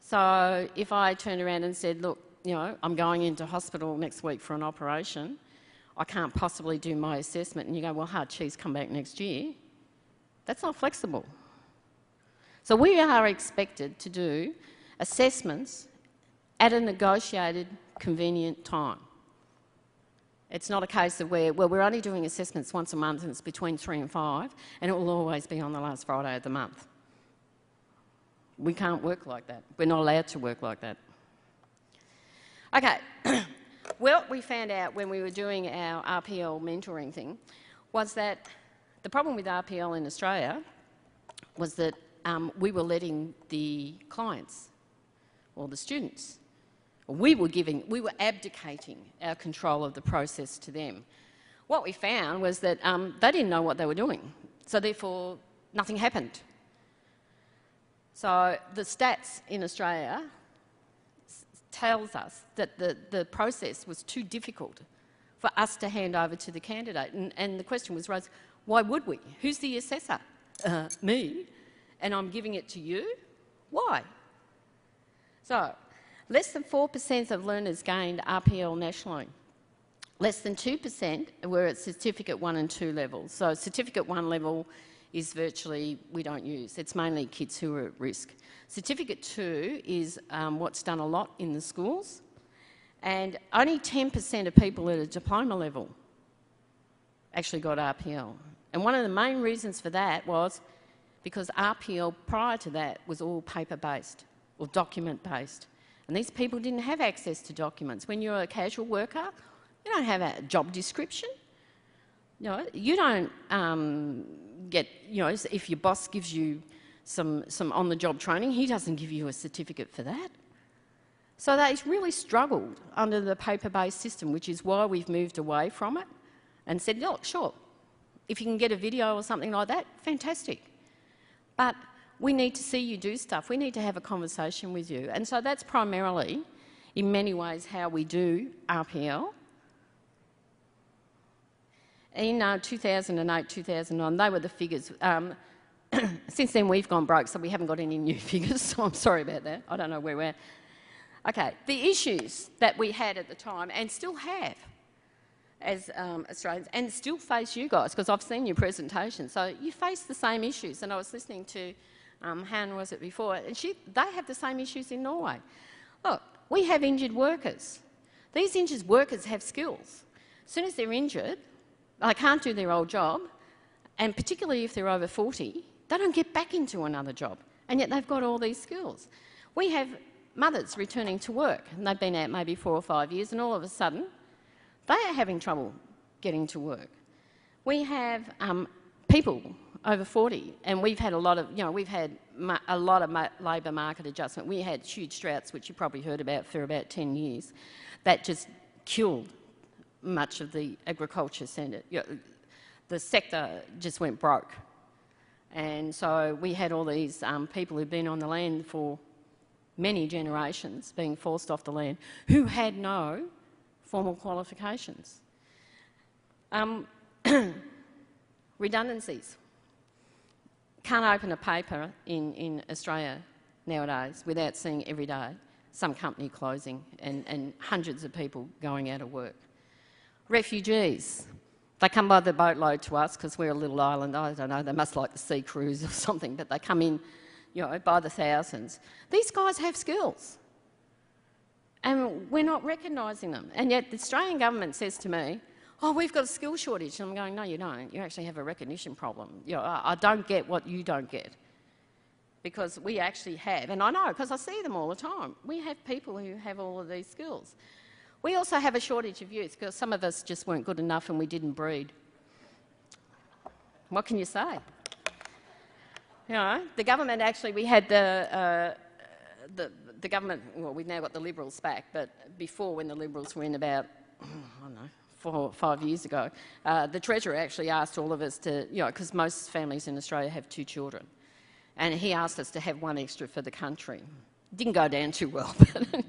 So if I turned around and said, look, you know, I'm going into hospital next week for an operation, I can't possibly do my assessment, and you go, well, hard cheese, come back next year. That's not flexible. So we are expected to do assessments at a negotiated, convenient time. It's not a case of where, well, we're only doing assessments once a month and it's between 3 and 5 and it will always be on the last Friday of the month. We can't work like that. We're not allowed to work like that. Okay, well, we found out when we were doing our RPL mentoring thing was that the problem with RPL in Australia was that we were letting the clients or the students, we were abdicating our control of the process to them. What we found was that they didn't know what they were doing, so therefore nothing happened. So the stats in Australia tells us that the process was too difficult for us to hand over to the candidate. And the question was raised, why would we? Who's the assessor? Me. And I'm giving it to you? Why? So, less than 4% of learners gained RPL nationally. Less than 2% were at Certificate 1 and 2 levels. So Certificate 1 level is virtually we don't use. It's mainly kids who are at risk. Certificate 2 is what's done a lot in the schools, and only 10% of people at a diploma level actually got RPL. And one of the main reasons for that was because RPL prior to that was all paper-based or document-based. And these people didn't have access to documents. When you're a casual worker, you don't have a job description. You don't get, if your boss gives you some on-the-job training, he doesn't give you a certificate for that. So they really struggled under the paper-based system, which is why we've moved away from it and said, look, sure, if you can get a video or something like that, fantastic. But we need to see you do stuff. We need to have a conversation with you. And so that's primarily, in many ways, how we do RPL. In 2008, 2009, they were the figures. Since then, we've gone broke, so we haven't got any new figures, so I'm sorry about that. I don't know where we're at. Okay, the issues that we had at the time, and still have as Australians, and still face you guys, because I've seen your presentation, so you face the same issues. And I was listening to Han, was it before, and they have the same issues in Norway. Look, we have injured workers. These injured workers have skills. As soon as they're injured, they can't do their old job, and particularly if they're over 40, they don't get back into another job, and yet they've got all these skills. We have mothers returning to work, and they've been out maybe 4 or 5 years, and all of a sudden, they are having trouble getting to work. We have people over 40, and we've had a lot of, labour market adjustment. We had huge droughts, which you probably heard about for about 10 years, that just killed much of the agriculture centre. The sector just went broke. And so we had all these people who'd been on the land for many generations being forced off the land who had no formal qualifications. Redundancies. Can't open a paper in Australia nowadays without seeing every day some company closing and hundreds of people going out of work. Refugees. They come by the boatload to us because we're a little island. I don't know, they must like the sea cruise or something, but they come in, by the thousands. These guys have skills, and we're not recognising them. And yet the Australian government says to me, oh, we've got a skill shortage. And I'm going, no, you don't. You actually have a recognition problem. I don't get what you don't get. Because we actually have, and I know because I see them all the time, we have people who have all of these skills. We also have a shortage of youth because some of us just weren't good enough and we didn't breed. What can you say? The government actually, we had the government, well, we've now got the Liberals back, but before, when the Liberals were in about, I don't know, 4 or 5 years ago, the Treasurer actually asked all of us to, because most families in Australia have 2 children, and he asked us to have 1 extra for the country. Didn't go down too well, but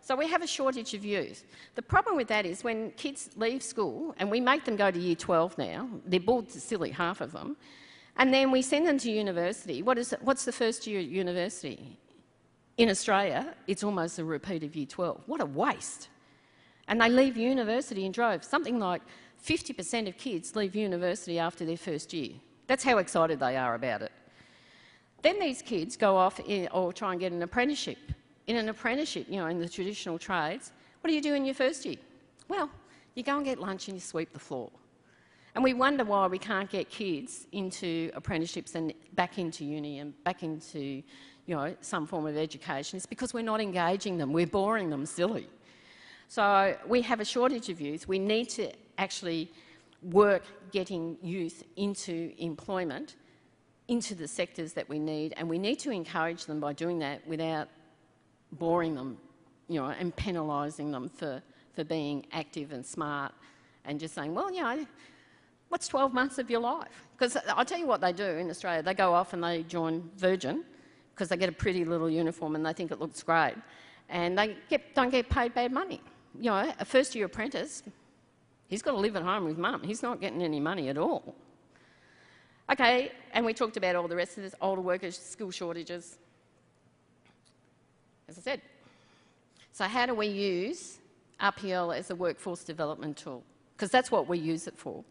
so we have a shortage of youth. The problem with that is when kids leave school, and we make them go to year 12 now, they're bored to silly, half of them, and then we send them to university. What's the first year at university? In Australia, it's almost a repeat of year 12. What a waste. And they leave university in droves. Something like 50% of kids leave university after their first year. That's how excited they are about it. Then these kids go off or try and get an apprenticeship. In an apprenticeship, in the traditional trades, what do you do in your first year? Well, you go and get lunch and you sweep the floor. And we wonder why we can't get kids into apprenticeships and back into uni and back into, some form of education. It's because we're not engaging them. We're boring them silly. So we have a shortage of youth. We need to actually work getting youth into employment, into the sectors that we need, and we need to encourage them by doing that without boring them, and penalising them for being active and smart and just saying, well, what's 12 months of your life? Because I'll tell you what they do in Australia. They go off and they join Virgin because they get a pretty little uniform and they think it looks great, and they don't get paid bad money. A first-year apprentice, he's got to live at home with mum. He's not getting any money at all. Okay, and we talked about all the rest of this, older workers, skill shortages. as I said. So how do we use RPL as a workforce development tool? Because that's what we use it for.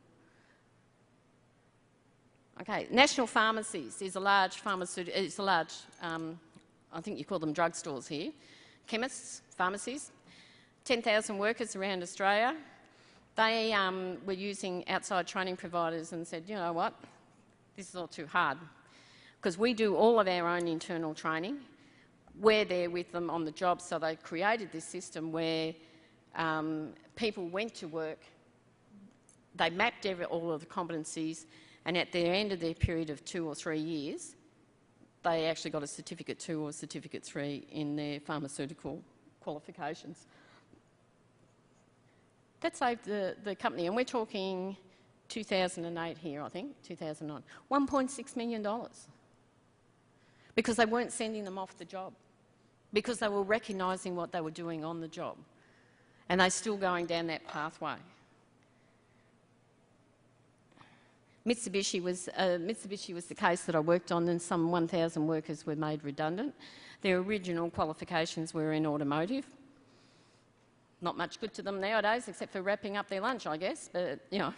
Okay, National Pharmacies is a large pharmaceutical, it's a large, I think you call them drugstores here, chemists, pharmacies, 10,000 workers around Australia. They were using outside training providers and said, you know what, this is all too hard, because we do all of our own internal training. We're there with them on the job, so they created this system where people went to work, they mapped all of the competencies, and at the end of their period of 2 or 3 years, they actually got a Certificate 2 or Certificate 3 in their pharmaceutical qualifications. That saved the company, and we're talking 2008 here, I think, 2009, $1.6 million. Because they weren't sending them off the job, because they were recognising what they were doing on the job, and they're still going down that pathway. Mitsubishi was the case that I worked on, and some 1,000 workers were made redundant. Their original qualifications were in automotive. Not much good to them nowadays, except for wrapping up their lunch, I guess, but, you know.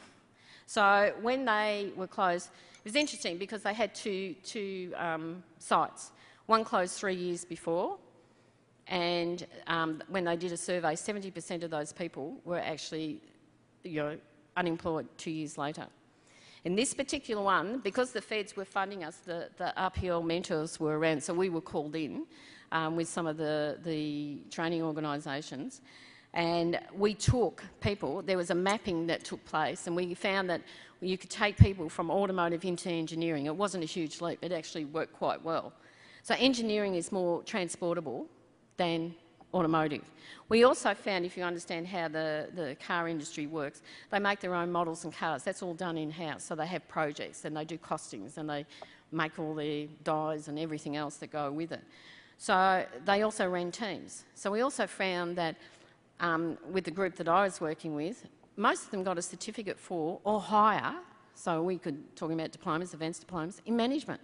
So when they were closed, it was interesting because they had two sites. One closed 3 years before, and when they did a survey, 70% of those people were actually, you know, unemployed 2 years later. In this particular one, because the feds were funding us, the RPL mentors were around, so we were called in with some of the training organisations, and we took people, there was a mapping that took place, and we found that you could take people from automotive into engineering. It wasn't a huge leap, it actually worked quite well. So engineering is more transportable than automotive. We also found, if you understand how the car industry works, they make their own models and cars. That's all done in-house. So they have projects and they do costings and they make all their dies and everything else that go with it. So they also ran teams. So we also found that with the group that I was working with, most of them got a certificate for or higher, so we could talk about diplomas, advanced diplomas, in management.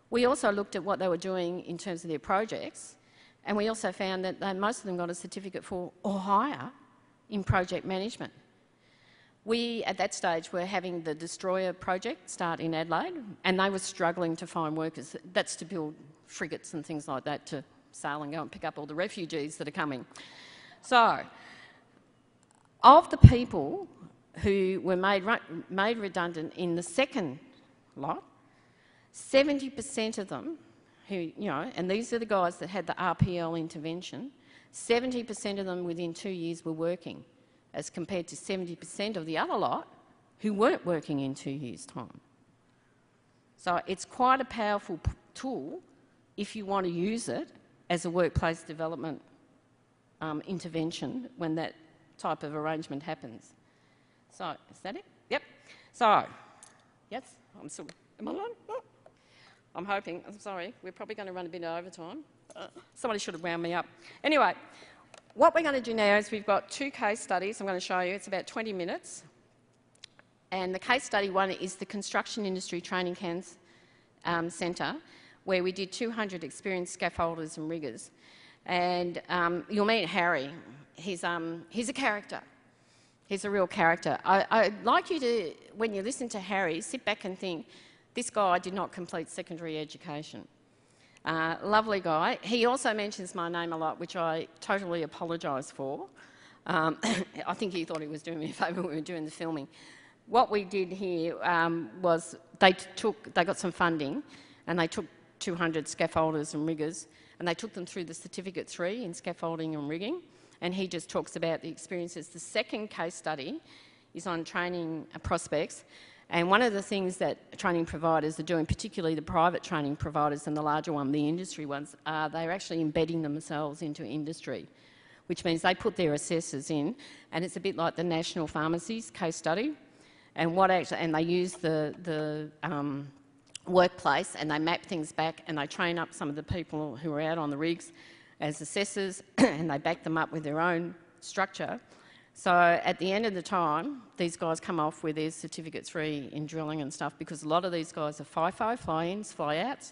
We also looked at what they were doing in terms of their projects, and we also found that most of them got a certificate for or higher in project management. We, at that stage, were having the Destroyer project start in Adelaide, and they were struggling to find workers. That's to build frigates and things like that to sail and go and pick up all the refugees that are coming. So, of the people who were made redundant in the second lot, 70% of them who, you know, and these are the guys that had the RPL intervention, 70% of them within 2 years were working, as compared to 70% of the other lot who weren't working in 2 years' time. So it's quite a powerful tool if you want to use it as a workplace development intervention when that type of arrangement happens. So, is that it? Yep. So, yes, I'm still, am I on? Oh. I'm hoping, I'm sorry, we're probably going to run a bit over time. Somebody should have wound me up. Anyway, what we're going to do now is we've got 2 case studies I'm going to show you. It's about 20 minutes. And the case study one is the Construction Industry Training Centre, where we did 200 experienced scaffolders and riggers. And you'll meet Harry. He's a character. He's a real character. I'd like you to, when you listen to Harry, sit back and think, this guy did not complete secondary education. Lovely guy. He also mentions my name a lot, which I totally apologise for. I think he thought he was doing me a favour when we were doing the filming. What we did here was they got some funding and they took 200 scaffolders and riggers and they took them through the Certificate 3 in scaffolding and rigging, and he just talks about the experiences. The second case study is on training prospects. And one of the things that training providers are doing, particularly the private training providers and the larger one, the industry ones, they're actually embedding themselves into industry, which means they put their assessors in, and it's a bit like the National Pharmacies case study, and they use the workplace and they map things back and they train up some of the people who are out on the rigs as assessors and they back them up with their own structure. So at the end of the time, these guys come off with their Certificate 3 in drilling and stuff, because a lot of these guys are FIFO, fly-ins, fly-outs.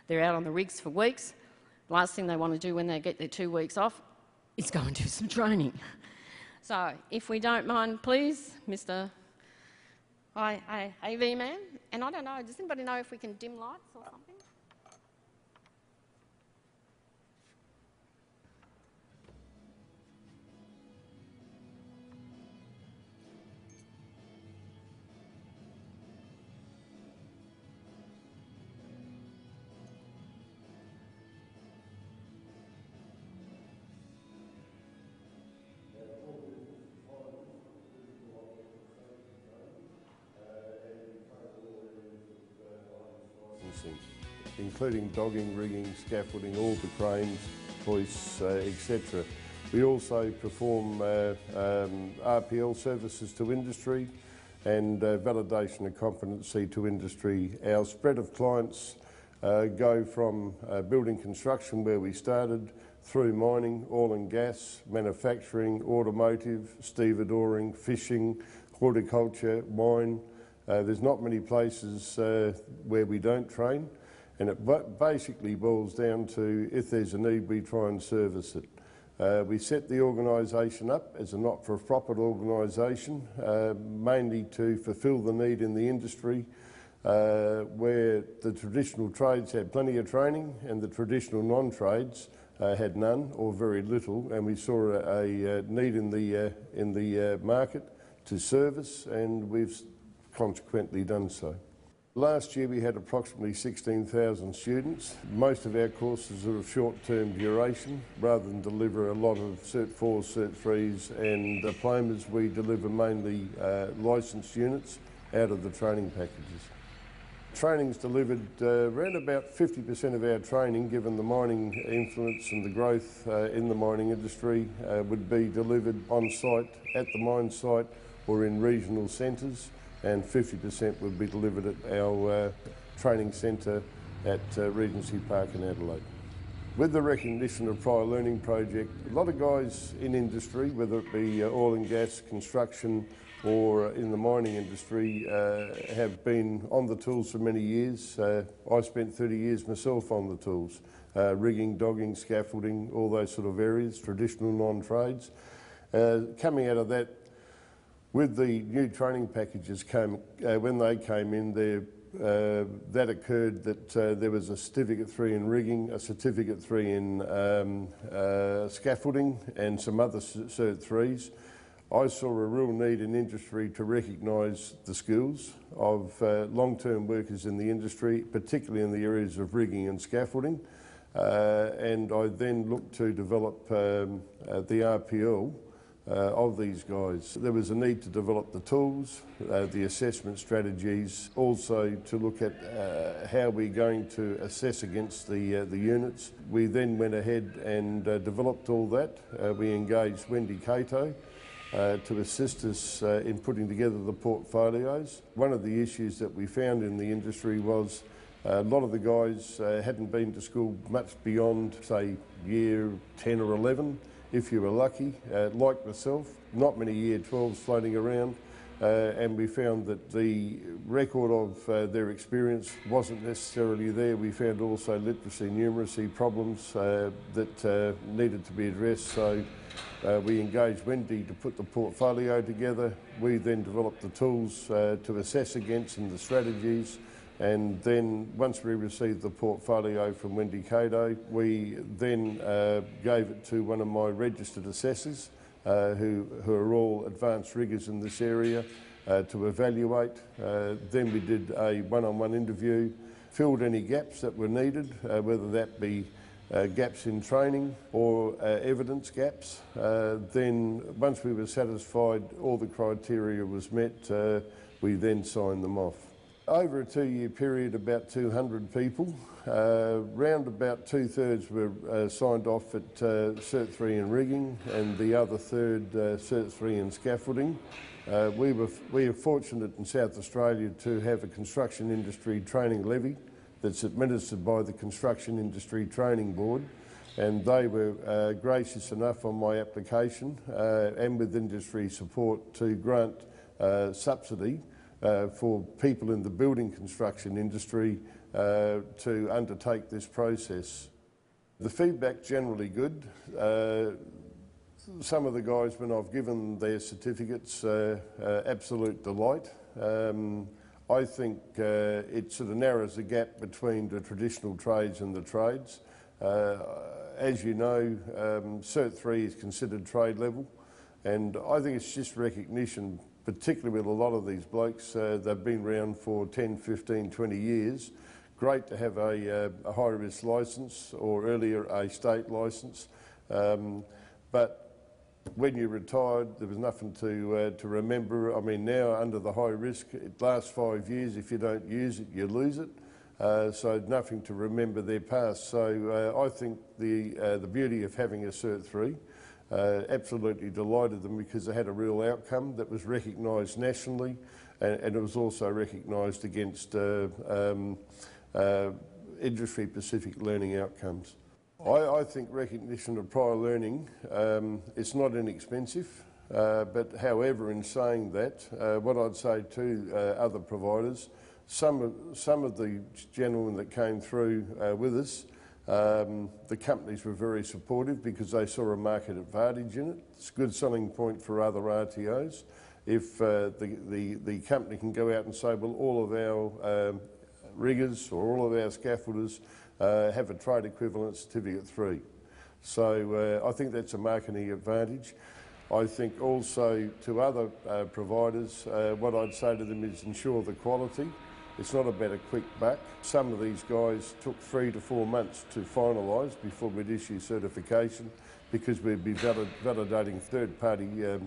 They're out on the rigs for weeks. last thing they want to do when they get their 2 weeks off is go and do some training. So if we don't mind, please, Mr. AV man. And I don't know, does anybody know if we can dim lights or something?
Including dogging, rigging, scaffolding, all the cranes, hoists, etc. We also perform RPL services to industry and validation of competency to industry. Our spread of clients go from building construction, where we started, through mining, oil and gas, manufacturing, automotive, stevedoring, fishing, horticulture, wine. There's not many places where we don't train, and it basically boils down to, if there's a need, we try and service it. We set the organisation up as a not-for-profit organisation, mainly to fulfil the need in the industry, where the traditional trades had plenty of training and the traditional non-trades had none or very little, and we saw a need in the market to service, and we've consequently done so. Last year we had approximately 16,000 students. Most of our courses are of short-term duration. Rather than deliver a lot of Cert 4s, Cert 3s and diplomas, we deliver mainly licensed units out of the training packages. Training's delivered around about 50% of our training, given the mining influence and the growth in the mining industry, would be delivered on site, at the mine site or in regional centres, and 50% would be delivered at our training centre at Regency Park in Adelaide. With the recognition of prior learning project, a lot of guys in industry, whether it be oil and gas, construction or in the mining industry, have been on the tools for many years. I spent 30 years myself on the tools, rigging, dogging, scaffolding, all those sort of areas, traditional non-trades. Coming out of that, with the new training packages when they came in, that occurred that there was a Certificate 3 in rigging, a Certificate 3 in scaffolding and some other Cert 3s. I saw a real need in industry to recognise the skills of long-term workers in the industry, particularly in the areas of rigging and scaffolding. And I then looked to develop the RPL of these guys. There was a need to develop the tools, the assessment strategies, also to look at how we're going to assess against the units. We then went ahead and developed all that. We engaged Wendy Cato to assist us in putting together the portfolios. One of the issues that we found in the industry was a lot of the guys hadn't been to school much beyond, say, year 10 or 11. If you were lucky, like myself, not many year 12s floating around, and we found that the record of their experience wasn't necessarily there. We found also literacy and numeracy problems that needed to be addressed, so we engaged Wendy to put the portfolio together. We then developed the tools to assess against and the strategies. And then once we received the portfolio from Wendy Cato, we then gave it to one of my registered assessors who are all advanced riggers in this area to evaluate. Then we did a one-on-one interview, filled any gaps that were needed, whether that be gaps in training or evidence gaps. Then once we were satisfied all the criteria was met, we then signed them off. Over a 2-year period, about 200 people, round about 2/3 were signed off at Cert 3 in rigging and the other third Cert 3 in scaffolding. We are fortunate in South Australia to have a construction industry training levy that's administered by the Construction Industry Training Board, and they were gracious enough on my application and with industry support to grant subsidy for people in the building construction industry to undertake this process. The feedback's generally good. Some of the guys, when I've given their certificates, absolute delight. I think it sort of narrows the gap between the traditional trades and the trades. As you know, Cert 3 is considered trade level, and I think it's just recognition, particularly with a lot of these blokes. They've been around for 10, 15, 20 years. Great to have a high-risk licence, or earlier a state licence, but when you retired, there was nothing to remember. I mean, now under the high risk, it lasts 5 years. If you don't use it, you lose it. So nothing to remember their past. So I think the beauty of having a Cert 3, absolutely delighted them because they had a real outcome that was recognised nationally, and it was also recognised against industry-specific learning outcomes. I think recognition of prior learning, it's not inexpensive, but however, in saying that, what I'd say to other providers, some of the gentlemen that came through with us, the companies were very supportive because they saw a market advantage in it. It's a good selling point for other RTOs. If the company can go out and say, well, all of our riggers or all of our scaffolders have a trade equivalent certificate 3. So I think that's a marketing advantage. I think also to other providers, what I'd say to them is ensure the quality. It's not about a quick buck. Some of these guys took 3 to 4 months to finalise before we'd issue certification because we'd be validating third-party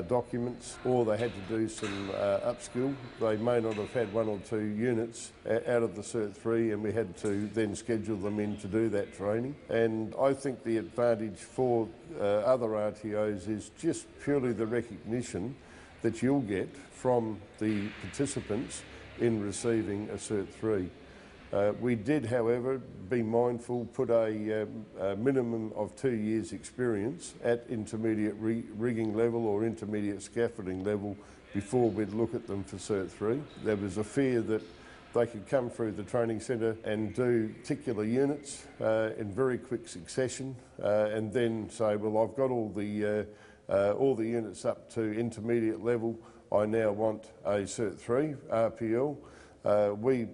documents, or they had to do some upskill. They may not have had 1 or 2 units out of the Cert 3, and we had to then schedule them in to do that training. And I think the advantage for other RTOs is just purely the recognition that you'll get from the participants in receiving a Cert 3. We did, however, be mindful, put a minimum of 2 years experience at intermediate rigging level or intermediate scaffolding level before we'd look at them for Cert 3. There was a fear that they could come through the training centre and do particular units in very quick succession and then say, well, I've got all the units up to intermediate level, I now want a Cert 3 RPL. We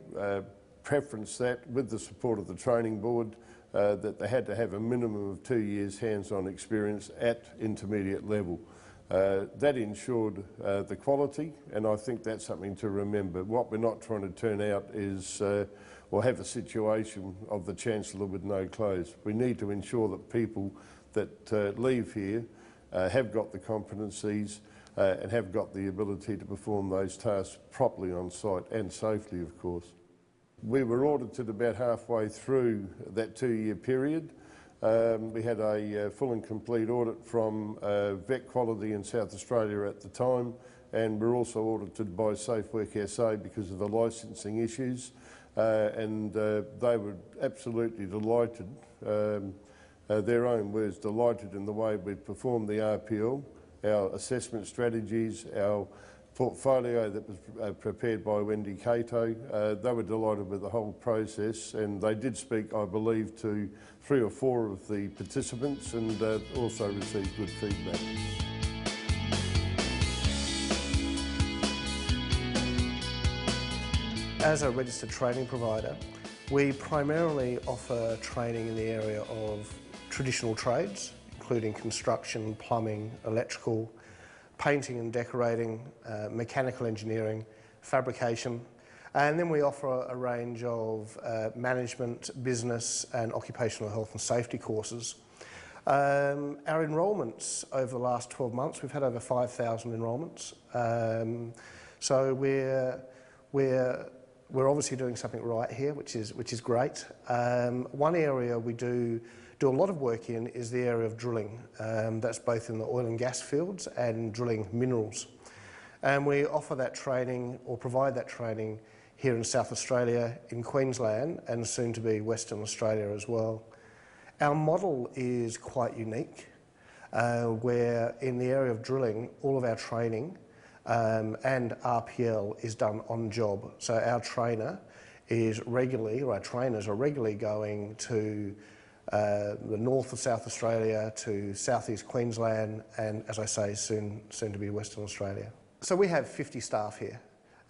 preference that with the support of the training board that they had to have a minimum of 2 years hands-on experience at intermediate level. That ensured the quality, and I think that's something to remember. What we're not trying to turn out is or have a situation of the Chancellor with no clothes. We need to ensure that people that leave here have got the competencies and have got the ability to perform those tasks properly on site and safely, of course. We were audited about halfway through that 2-year period. We had a full and complete audit from Vet Quality in South Australia at the time, and we're also audited by Safe Work SA because of the licensing issues, and they were absolutely delighted, their own words, delighted in the way we performed the RPL, our assessment strategies, our portfolio that was prepared by Wendy Cato. They were delighted with the whole process, and they did speak, I believe, to 3 or 4 of the participants and also received good feedback.
As a registered training provider, we primarily offer training in the area of traditional trades, including construction, plumbing, electrical, painting and decorating, mechanical engineering, fabrication, and then we offer a range of management, business and occupational health and safety courses. Our enrolments over the last 12 months, we've had over 5,000 enrolments, so we're obviously doing something right here, which is great. One area we do a lot of work in is the area of drilling. That's both in the oil and gas fields and drilling minerals. And we offer that training or provide that training here in South Australia, in Queensland, and soon to be Western Australia as well. Our model is quite unique, where in the area of drilling, all of our training and RPL is done on job. So our trainer is regularly, or our trainers are regularly going to the north of South Australia to southeast Queensland, and as I say, soon to be Western Australia. So we have 50 staff here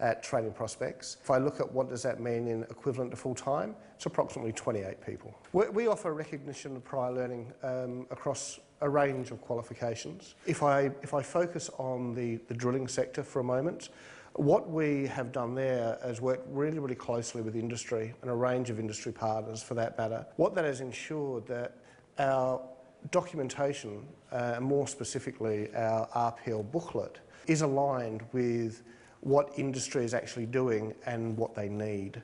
at Training Prospects. If I look at what does that mean in equivalent to full-time, it's approximately 28 people. We offer recognition of prior learning across a range of qualifications. If I focus on the drilling sector for a moment, what we have done there is worked really closely with industry and a range of industry partners for that matter. What that has ensured that our documentation, more specifically our RPL booklet, is aligned with what industry is actually doing and what they need.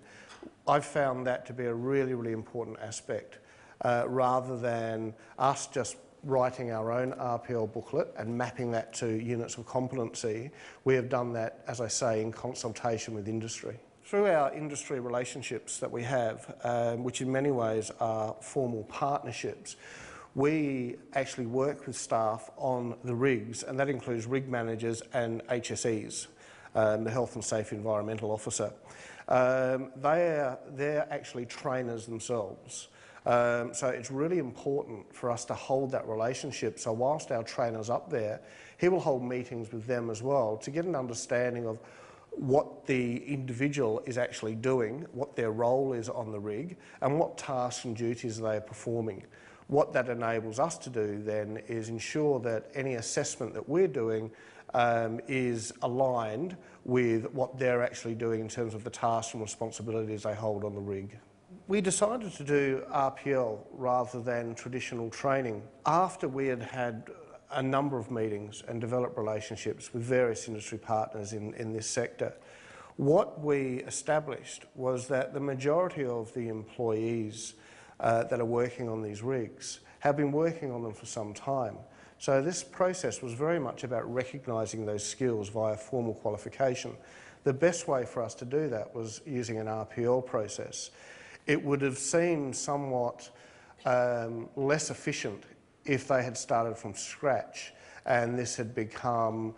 I've found that to be a really important aspect, rather than us just writing our own RPL booklet and mapping that to units of competency. We have done that, as I say, in consultation with industry. Through our industry relationships that we have, which in many ways are formal partnerships, we actually work with staff on the rigs, and that includes rig managers and HSEs, the Health and Safety Environmental Officer. They're actually trainers themselves. So it's really important for us to hold that relationship. So whilst our trainer's up there, he will hold meetings with them as well to get an understanding of what the individual is actually doing, what their role is on the rig, and what tasks and duties they are performing. What that enables us to do then is ensure that any assessment that we're doing is aligned with what they're actually doing in terms of the tasks and responsibilities they hold on the rig. We decided to do RPL rather than traditional training after we had had a number of meetings and developed relationships with various industry partners in this sector. What we established was that the majority of the employees that are working on these rigs have been working on them for some time. So this process was very much about recognising those skills via formal qualification. The best way for us to do that was using an RPL process. It would have seemed somewhat less efficient if they had started from scratch and this had become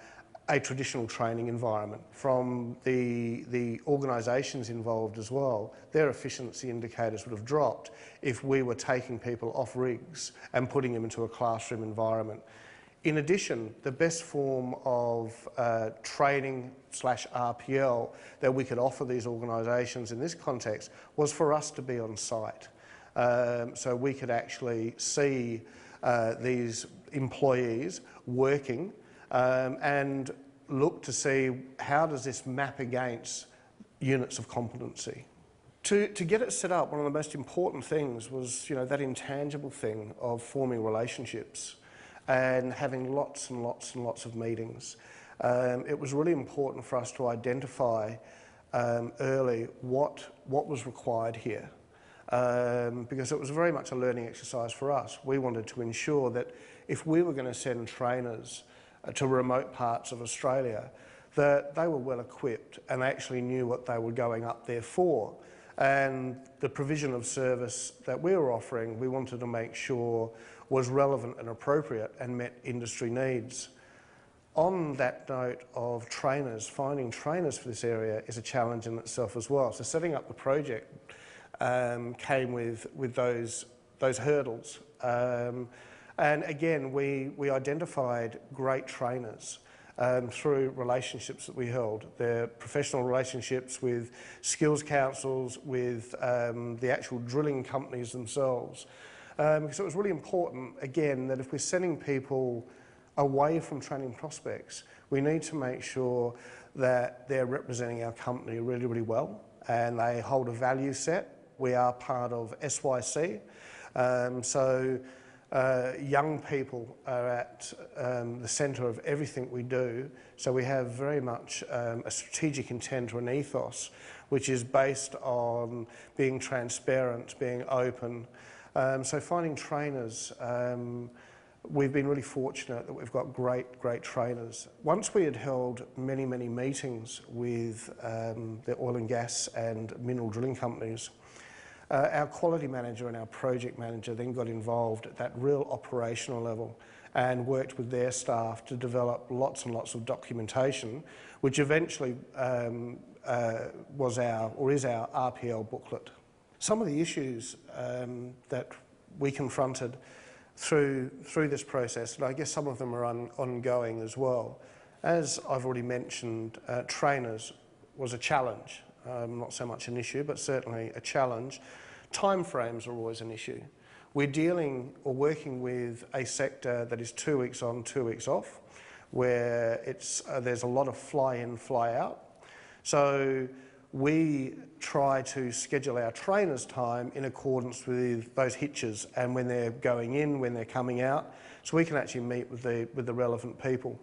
a traditional training environment. From the organisations involved as well, their efficiency indicators would have dropped if we were taking people off rigs and putting them into a classroom environment. In addition, the best form of training / RPL that we could offer these organisations in this context was for us to be on site. So we could actually see these employees working and look to see how does this map against units of competency. To get it set up, one of the most important things was, that intangible thing of forming relationships and having lots and lots of meetings. It was really important for us to identify early what was required here, because it was very much a learning exercise for us. We wanted to ensure that if we were going to send trainers to remote parts of Australia, that they were well equipped and actually knew what they were going up there for. And the provision of service that we were offering, we wanted to make sure was relevant and appropriate and met industry needs. On that note of trainers, finding trainers for this area is a challenge in itself as well. So setting up the project came with those hurdles. And again, we identified great trainers through relationships that we held. Their professional relationships with skills councils, with the actual drilling companies themselves. Because it was really important, again, that if we're sending people away from Training Prospects, we need to make sure that they're representing our company really well and they hold a value set. We are part of SYC, so young people are at the centre of everything we do, so we have very much a strategic intent or an ethos which is based on being transparent, being open. So finding trainers, we've been really fortunate that we've got great trainers. Once we had held many meetings with the oil and gas and mineral drilling companies, our quality manager and our project manager then got involved at that real operational level and worked with their staff to develop lots and lots of documentation, which eventually is our RPL booklet. Some of the issues that we confronted through this process, and I guess some of them are ongoing as well. As I've already mentioned, trainers was a challenge, not so much an issue, but certainly a challenge. Timeframes are always an issue. We're dealing or working with a sector that is 2 weeks on, 2 weeks off, where there's a lot of fly-in, fly-out. So we try to schedule our trainers' time in accordance with those hitches and when they're going in, when they're coming out, so we can actually meet with the relevant people.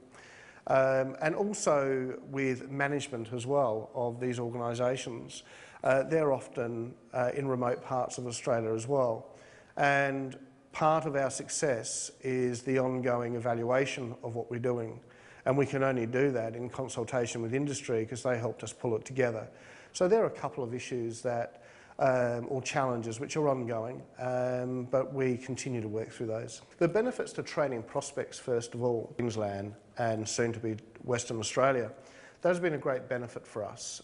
And also with management as well of these organisations. They're often in remote parts of Australia as well. And part of our success is the ongoing evaluation of what we're doing. And we can only do that in consultation with industry because they helped us pull it together. So there are a couple of issues that, or challenges which are ongoing, but we continue to work through those. The benefits to training prospects, first of all, Queensland and soon to be Western Australia, those have been a great benefit for us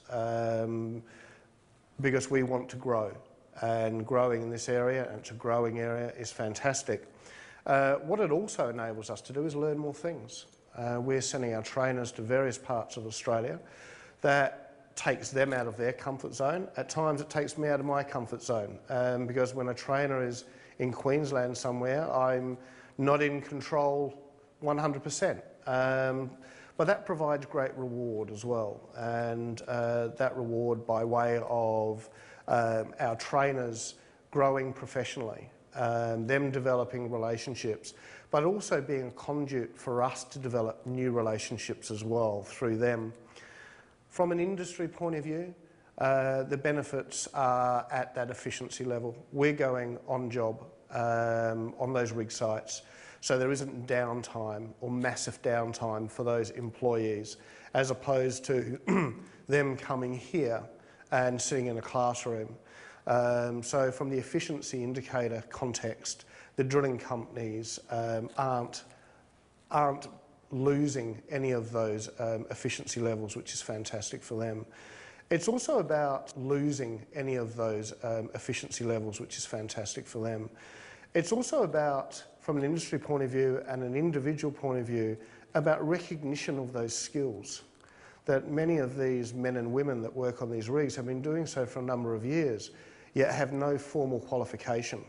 because we want to grow, and growing in this area, and it's a growing area, is fantastic. What it also enables us to do is learn more things. We're sending our trainers to various parts of Australia. That takes them out of their comfort zone. At times it takes me out of my comfort zone because when a trainer is in Queensland somewhere, I'm not in control 100%. But that provides great reward as well, and that reward by way of our trainers growing professionally, them developing relationships, but also being a conduit for us to develop new relationships as well through them. From an industry point of view, the benefits are at that efficiency level. We're going on job on those rig sites, so there isn't downtime or massive downtime for those employees, as opposed to them coming here and sitting in a classroom. So from the efficiency indicator context, the drilling companies aren't losing any of those efficiency levels, which is fantastic for them. It's also about losing any of those efficiency levels, which is fantastic for them. It's also about, from an industry point of view and an individual point of view, about recognition of those skills. That many of these men and women that work on these rigs have been doing so for a number of years, yet have no formal qualification.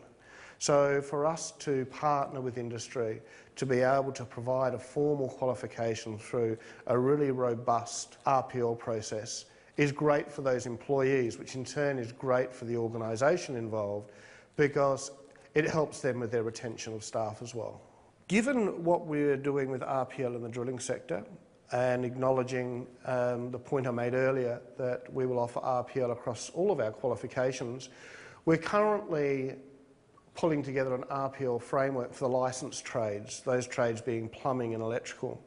So for us to partner with industry, to be able to provide a formal qualification through a really robust RPL process is great for those employees, which in turn is great for the organisation involved because it helps them with their retention of staff as well. Given what we're doing with RPL in the drilling sector, and acknowledging the point I made earlier that we will offer RPL across all of our qualifications, we're currently pulling together an RPL framework for the licensed trades, those trades being plumbing and electrical.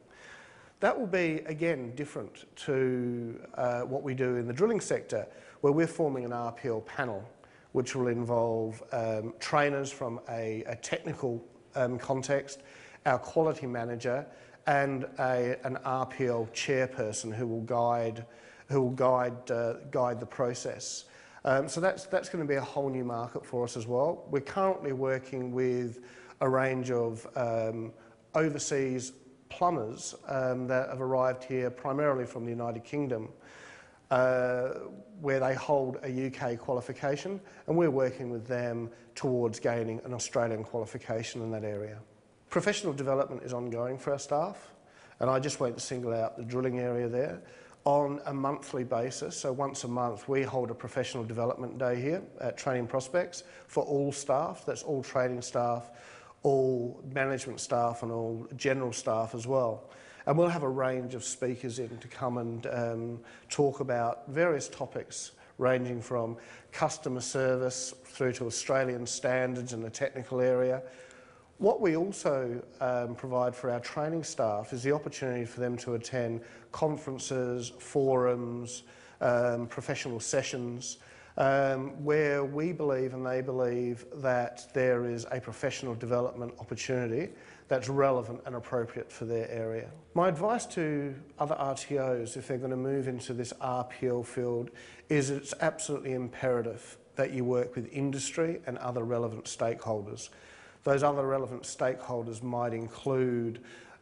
That will be, again, different to what we do in the drilling sector, where we're forming an RPL panel, which will involve trainers from a technical context, our quality manager, and an RPL chairperson who will guide the process. So that's going to be a whole new market for us as well. We're currently working with a range of overseas plumbers that have arrived here primarily from the United Kingdom, where they hold a UK qualification, and we're working with them towards gaining an Australian qualification in that area. Professional development is ongoing for our staff, and I just won't single out the drilling area there. On a monthly basis, so once a month, we hold a professional development day here at Training Prospects for all staff. That's all training staff, all management staff and all general staff as well. And we'll have a range of speakers in to come and talk about various topics ranging from customer service through to Australian standards in the technical area. What we also provide for our training staff is the opportunity for them to attend conferences, forums, professional sessions, where we believe and they believe that there is a professional development opportunity that's relevant and appropriate for their area. My advice to other RTOs, if they're going to move into this RPL field, is it's absolutely imperative that you work with industry and other relevant stakeholders. Those other relevant stakeholders might include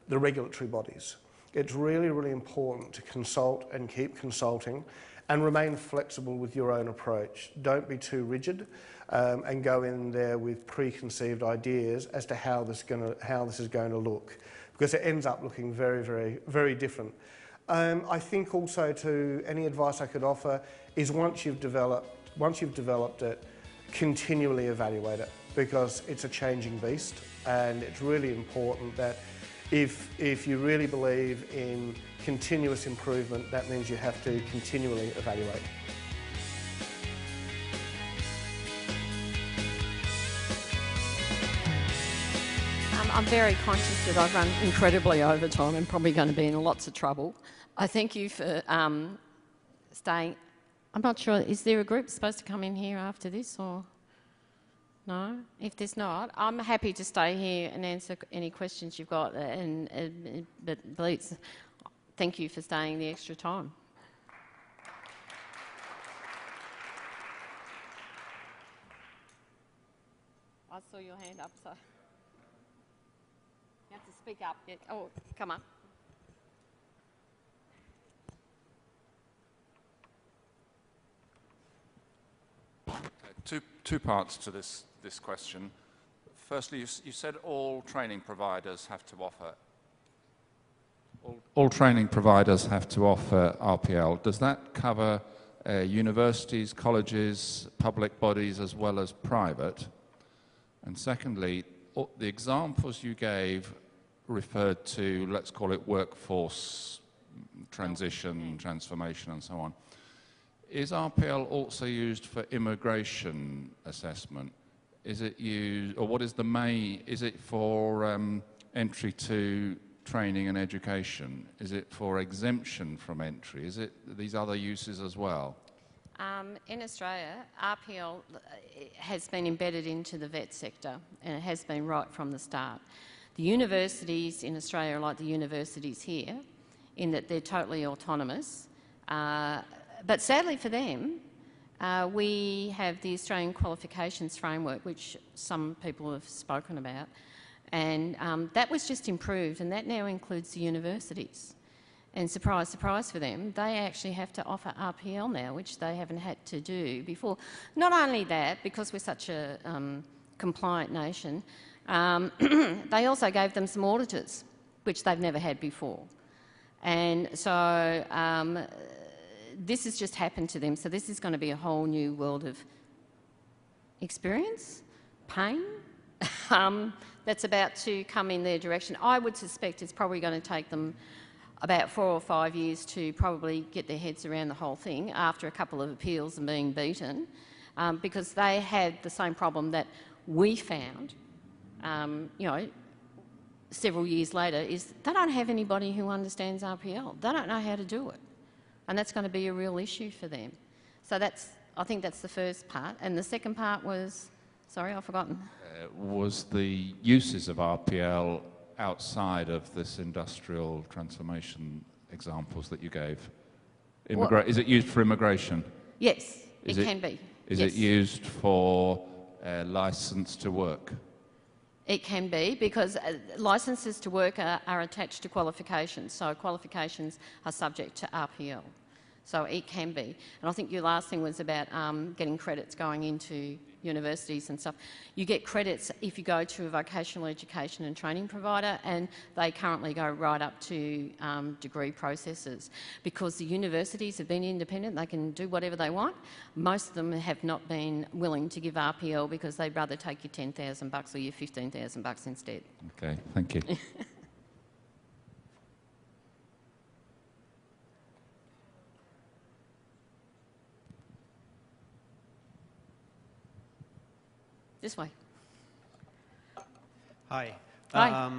the regulatory bodies. It's really, really important to consult and keep consulting and remain flexible with your own approach. Don't be too rigid and go in there with preconceived ideas as to how this is going to look, because it ends up looking very, very, very different. I think also any advice I could offer is once you've developed it, continually evaluate it, because it's a changing beast, and it's really important that if you really believe in continuous improvement, that means you have to continually evaluate.
I'm very conscious that I've run incredibly over time and probably going to be in lots of trouble. I thank you for staying. I'm not sure, is there a group supposed to come in here after this, or no? If there's not, I'm happy to stay here and answer any questions you've got, but please, thank you for staying the extra time. I saw your hand up, so you have to speak up. Yeah. Oh, come on.
Two parts to this question. Firstly, you said all training providers have to offer. All training providers have to offer RPL. Does that cover universities, colleges, public bodies, as well as private? And secondly, the examples you gave referred to, let's call it workforce transition, transformation, and so on. Is RPL also used for immigration assessment? Is it used, or what is the main, is it for entry to training and education? Is it for exemption from entry? Is it these other uses as well?
In Australia, RPL has been embedded into the vet sector, and it has been right from the start. The universities in Australia are like the universities here, in that they're totally autonomous. But sadly for them, we have the Australian Qualifications Framework, which some people have spoken about, and that was just improved, and that now includes the universities. And surprise, surprise for them, they actually have to offer RPL now, which they haven't had to do before. Not only that, because we're such a compliant nation, they also gave them some auditors, which they've never had before. And so this has just happened to them. So this is going to be a whole new world of experience, pain, that's about to come in their direction. I would suspect it's probably going to take them about 4 or 5 years to probably get their heads around the whole thing after a couple of appeals and being beaten, because they had the same problem that we found, you know, several years later, is they don't have anybody who understands RPL. They don't know how to do it. And that's going to be a real issue for them. So I think that's the first part. And the second part was, sorry, I've forgotten.
Was the uses of RPL outside of this industrial transformation examples that you gave? Is it used for immigration?
Yes, it can be.
Is it used for licence to work?
It can be, because licences to work are attached to qualifications, so qualifications are subject to RPL. So it can be. And I think your last thing was about getting credits going into universities and stuff. You get credits if you go to a vocational education and training provider, and they currently go right up to degree processes. Because the universities have been independent, they can do whatever they want. Most of them have not been willing to give RPL because they'd rather take your $10,000 or your $15,000 instead.
Okay, thank you.
This way.
Hi.
Hi.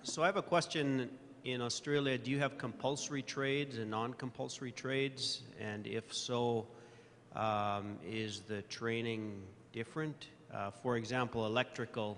So I have a question. In Australia, do you have compulsory trades and non-compulsory trades? And if so, is the training different? For example, electrical,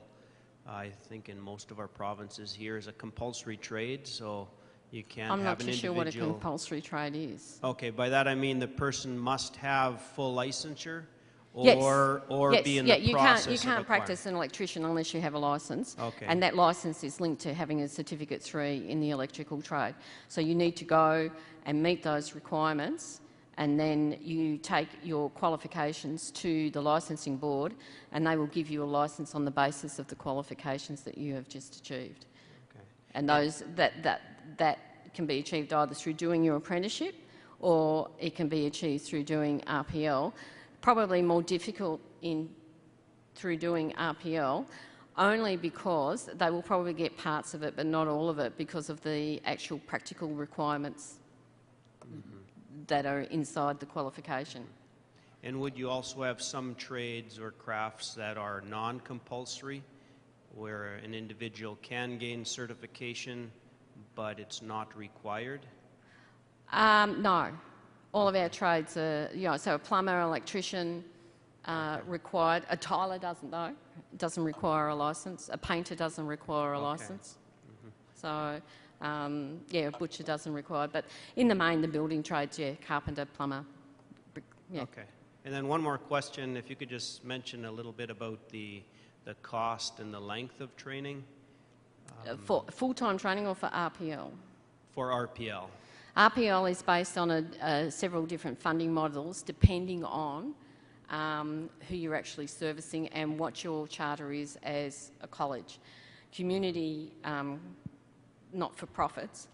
I think in most of our provinces here, is a compulsory trade, so you can't have an individual...
I'm not too sure what a compulsory trade is.
Okay, by that I mean the person must have full licensure, or be in the process
you
of
can't
acquiring?
practice an electrician unless you have a licence.
Okay.
And that licence is linked to having a Certificate 3 in the electrical trade. So you need to go and meet those requirements, and then you take your qualifications to the licensing board, and they will give you a licence on the basis of the qualifications that you have just achieved.
Okay.
And those that can be achieved either through doing your apprenticeship, or it can be achieved through doing RPL. Probably more difficult through doing RPL, only because they will probably get parts of it but not all of it because of the actual practical requirements that are inside the qualification.
And would you also have some trades or crafts that are non-compulsory, where an individual can gain certification but it's not required?
No. All of our trades are, so a plumber, electrician, required. A tiler doesn't though. It doesn't require a licence. A painter doesn't require a licence. So, a butcher doesn't require. But in the main, the building trades, carpenter, plumber.
Okay. And then one more question, if you could just mention a little bit about the cost and the length of training.
For full-time training or for RPL?
For RPL.
RPL is based on several different funding models depending on who you're actually servicing and what your charter is as a college. Community not-for-profits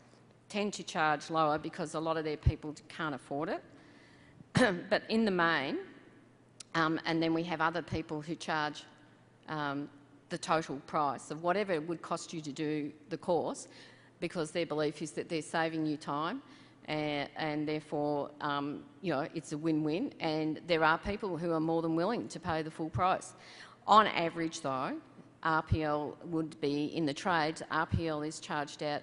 tend to charge lower because a lot of their people can't afford it. But in the main, and then we have other people who charge the total price of whatever it would cost you to do the course, because their belief is that they're saving you time and therefore, it's a win-win, and there are people who are more than willing to pay the full price. On average though, RPL would be, in the trades, RPL is charged out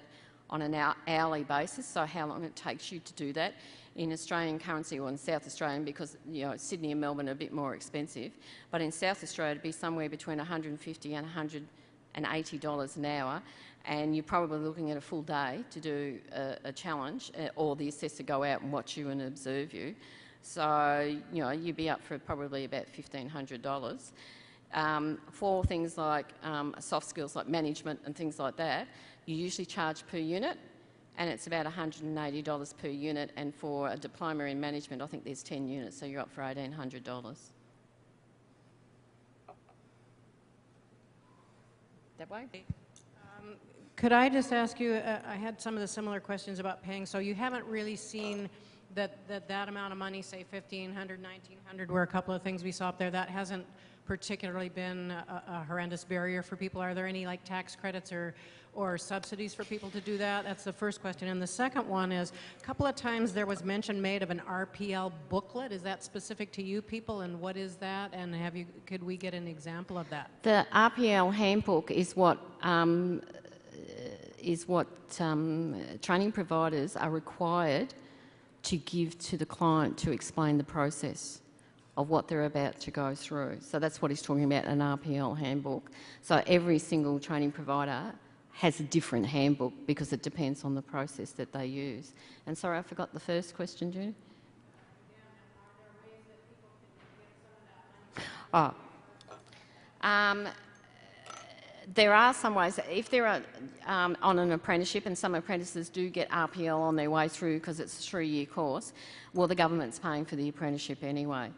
on an hourly basis, so how long it takes you to do that. In Australian currency or in South Australian, because Sydney and Melbourne are a bit more expensive, but in South Australia it'd be somewhere between $150 and $180 an hour, and you're probably looking at a full day to do a challenge, or the assessor go out and watch you and observe you. So you'd be up for probably about $1,500. For things like soft skills like management and things like that, you usually charge per unit, and it's about $180 per unit, and for a diploma in management I think there's 10 units, so you're up for $1,800. That way?
Could I just ask you, I had some of the similar questions about paying, so you haven't really seen that amount of money, say $1,500, $1,900, where a couple of things we saw up there, that hasn't particularly been a horrendous barrier for people? Are there any like tax credits or subsidies for people to do that? That's the first question. And the second one is, a couple of times there was mention made of an RPL booklet. Is that specific to you people, and what is that? And could we get an example of that?
The RPL handbook is what training providers are required to give to the client to explain the process of what they're about to go through. So that's what he's talking about, an RPL handbook. So every single training provider has a different handbook because it depends on the process that they use. And sorry, I forgot the first question, Judy. There are some ways. If they're on an apprenticeship, and some apprentices do get RPL on their way through because it's a 3-year course, well, the government's paying for the apprenticeship anyway.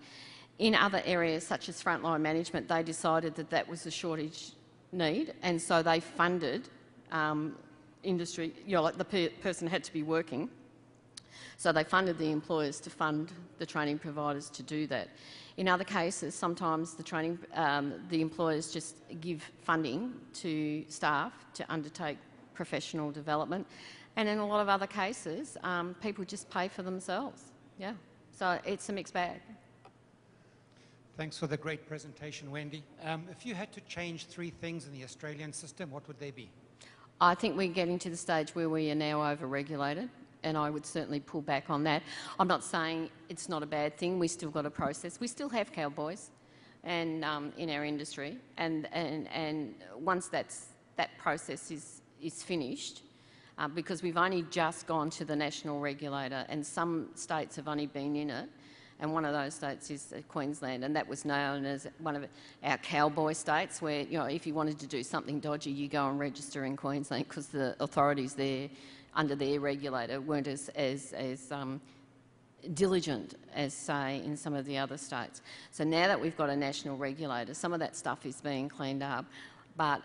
In other areas, such as frontline management, they decided that that was a shortage need, and so they funded industry, like the person had to be working, so they funded the employers to fund the training providers to do that. In other cases, sometimes the employers just give funding to staff to undertake professional development, and in a lot of other cases, people just pay for themselves. Yeah, so it's a mixed bag.
Thanks for the great presentation, Wendy. If you had to change 3 things in the Australian system, what would they be?
I think we're getting to the stage where we are now over-regulated, and I would certainly pull back on that. I'm not saying it's not a bad thing. We still got a process. We still have cowboys and in our industry, and once that process is finished, because we've only just gone to the national regulator, and some states have only been in it and one of those states is Queensland, and that was known as one of our cowboy states, where, you know, if you wanted to do something dodgy, you go and register in Queensland, because the authorities there, under their regulator, weren't as diligent as, say, in some of the other states. So now that we've got a national regulator, some of that stuff is being cleaned up, but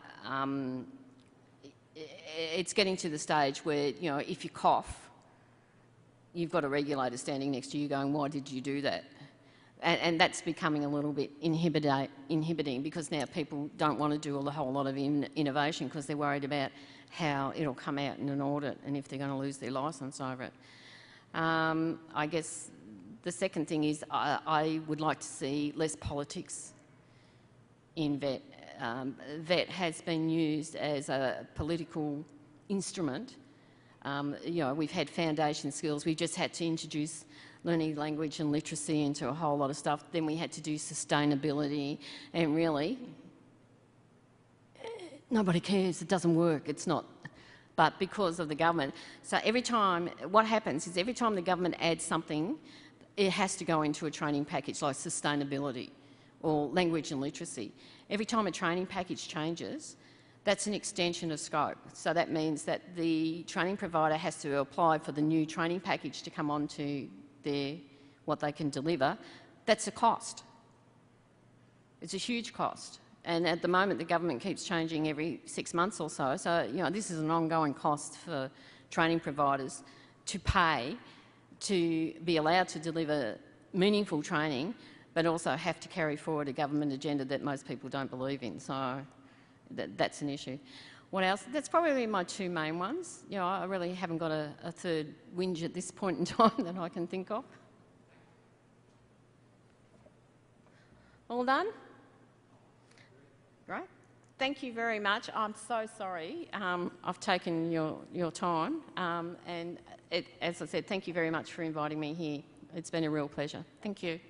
it's getting to the stage where, you know, if you cough, you've got a regulator standing next to you going, why did you do that? And that's becoming a little bit inhibiting, because now people don't want to do a whole lot of innovation because they're worried about how it'll come out in an audit and if they're going to lose their licence over it. I guess the second thing is I would like to see less politics in VET. VET has been used as a political instrument. You know, we've had foundation skills. We just had to introduce learning language and literacy into a whole lot of stuff. Then we had to do sustainability, and really, nobody cares. It doesn't work. It's not. But because of the government, so every time, what happens is every time the government adds something, it has to go into a training package like sustainability or language and literacy. Every time a training package changes, that's an extension of scope. So that means that the training provider has to apply for the new training package to come onto what they can deliver. That's a cost. It's a huge cost. And at the moment, the government keeps changing every 6 months or so. So, you know, this is an ongoing cost for training providers to pay to be allowed to deliver meaningful training, but also have to carry forward a government agenda that most people don't believe in. So that's an issue. What else? That's probably my two main ones. You know, I really haven't got a third whinge at this point in time that I can think of. All done? Great. Thank you very much. I'm so sorry I've taken your time. And as I said, thank you very much for inviting me here. It's been a real pleasure. Thank you.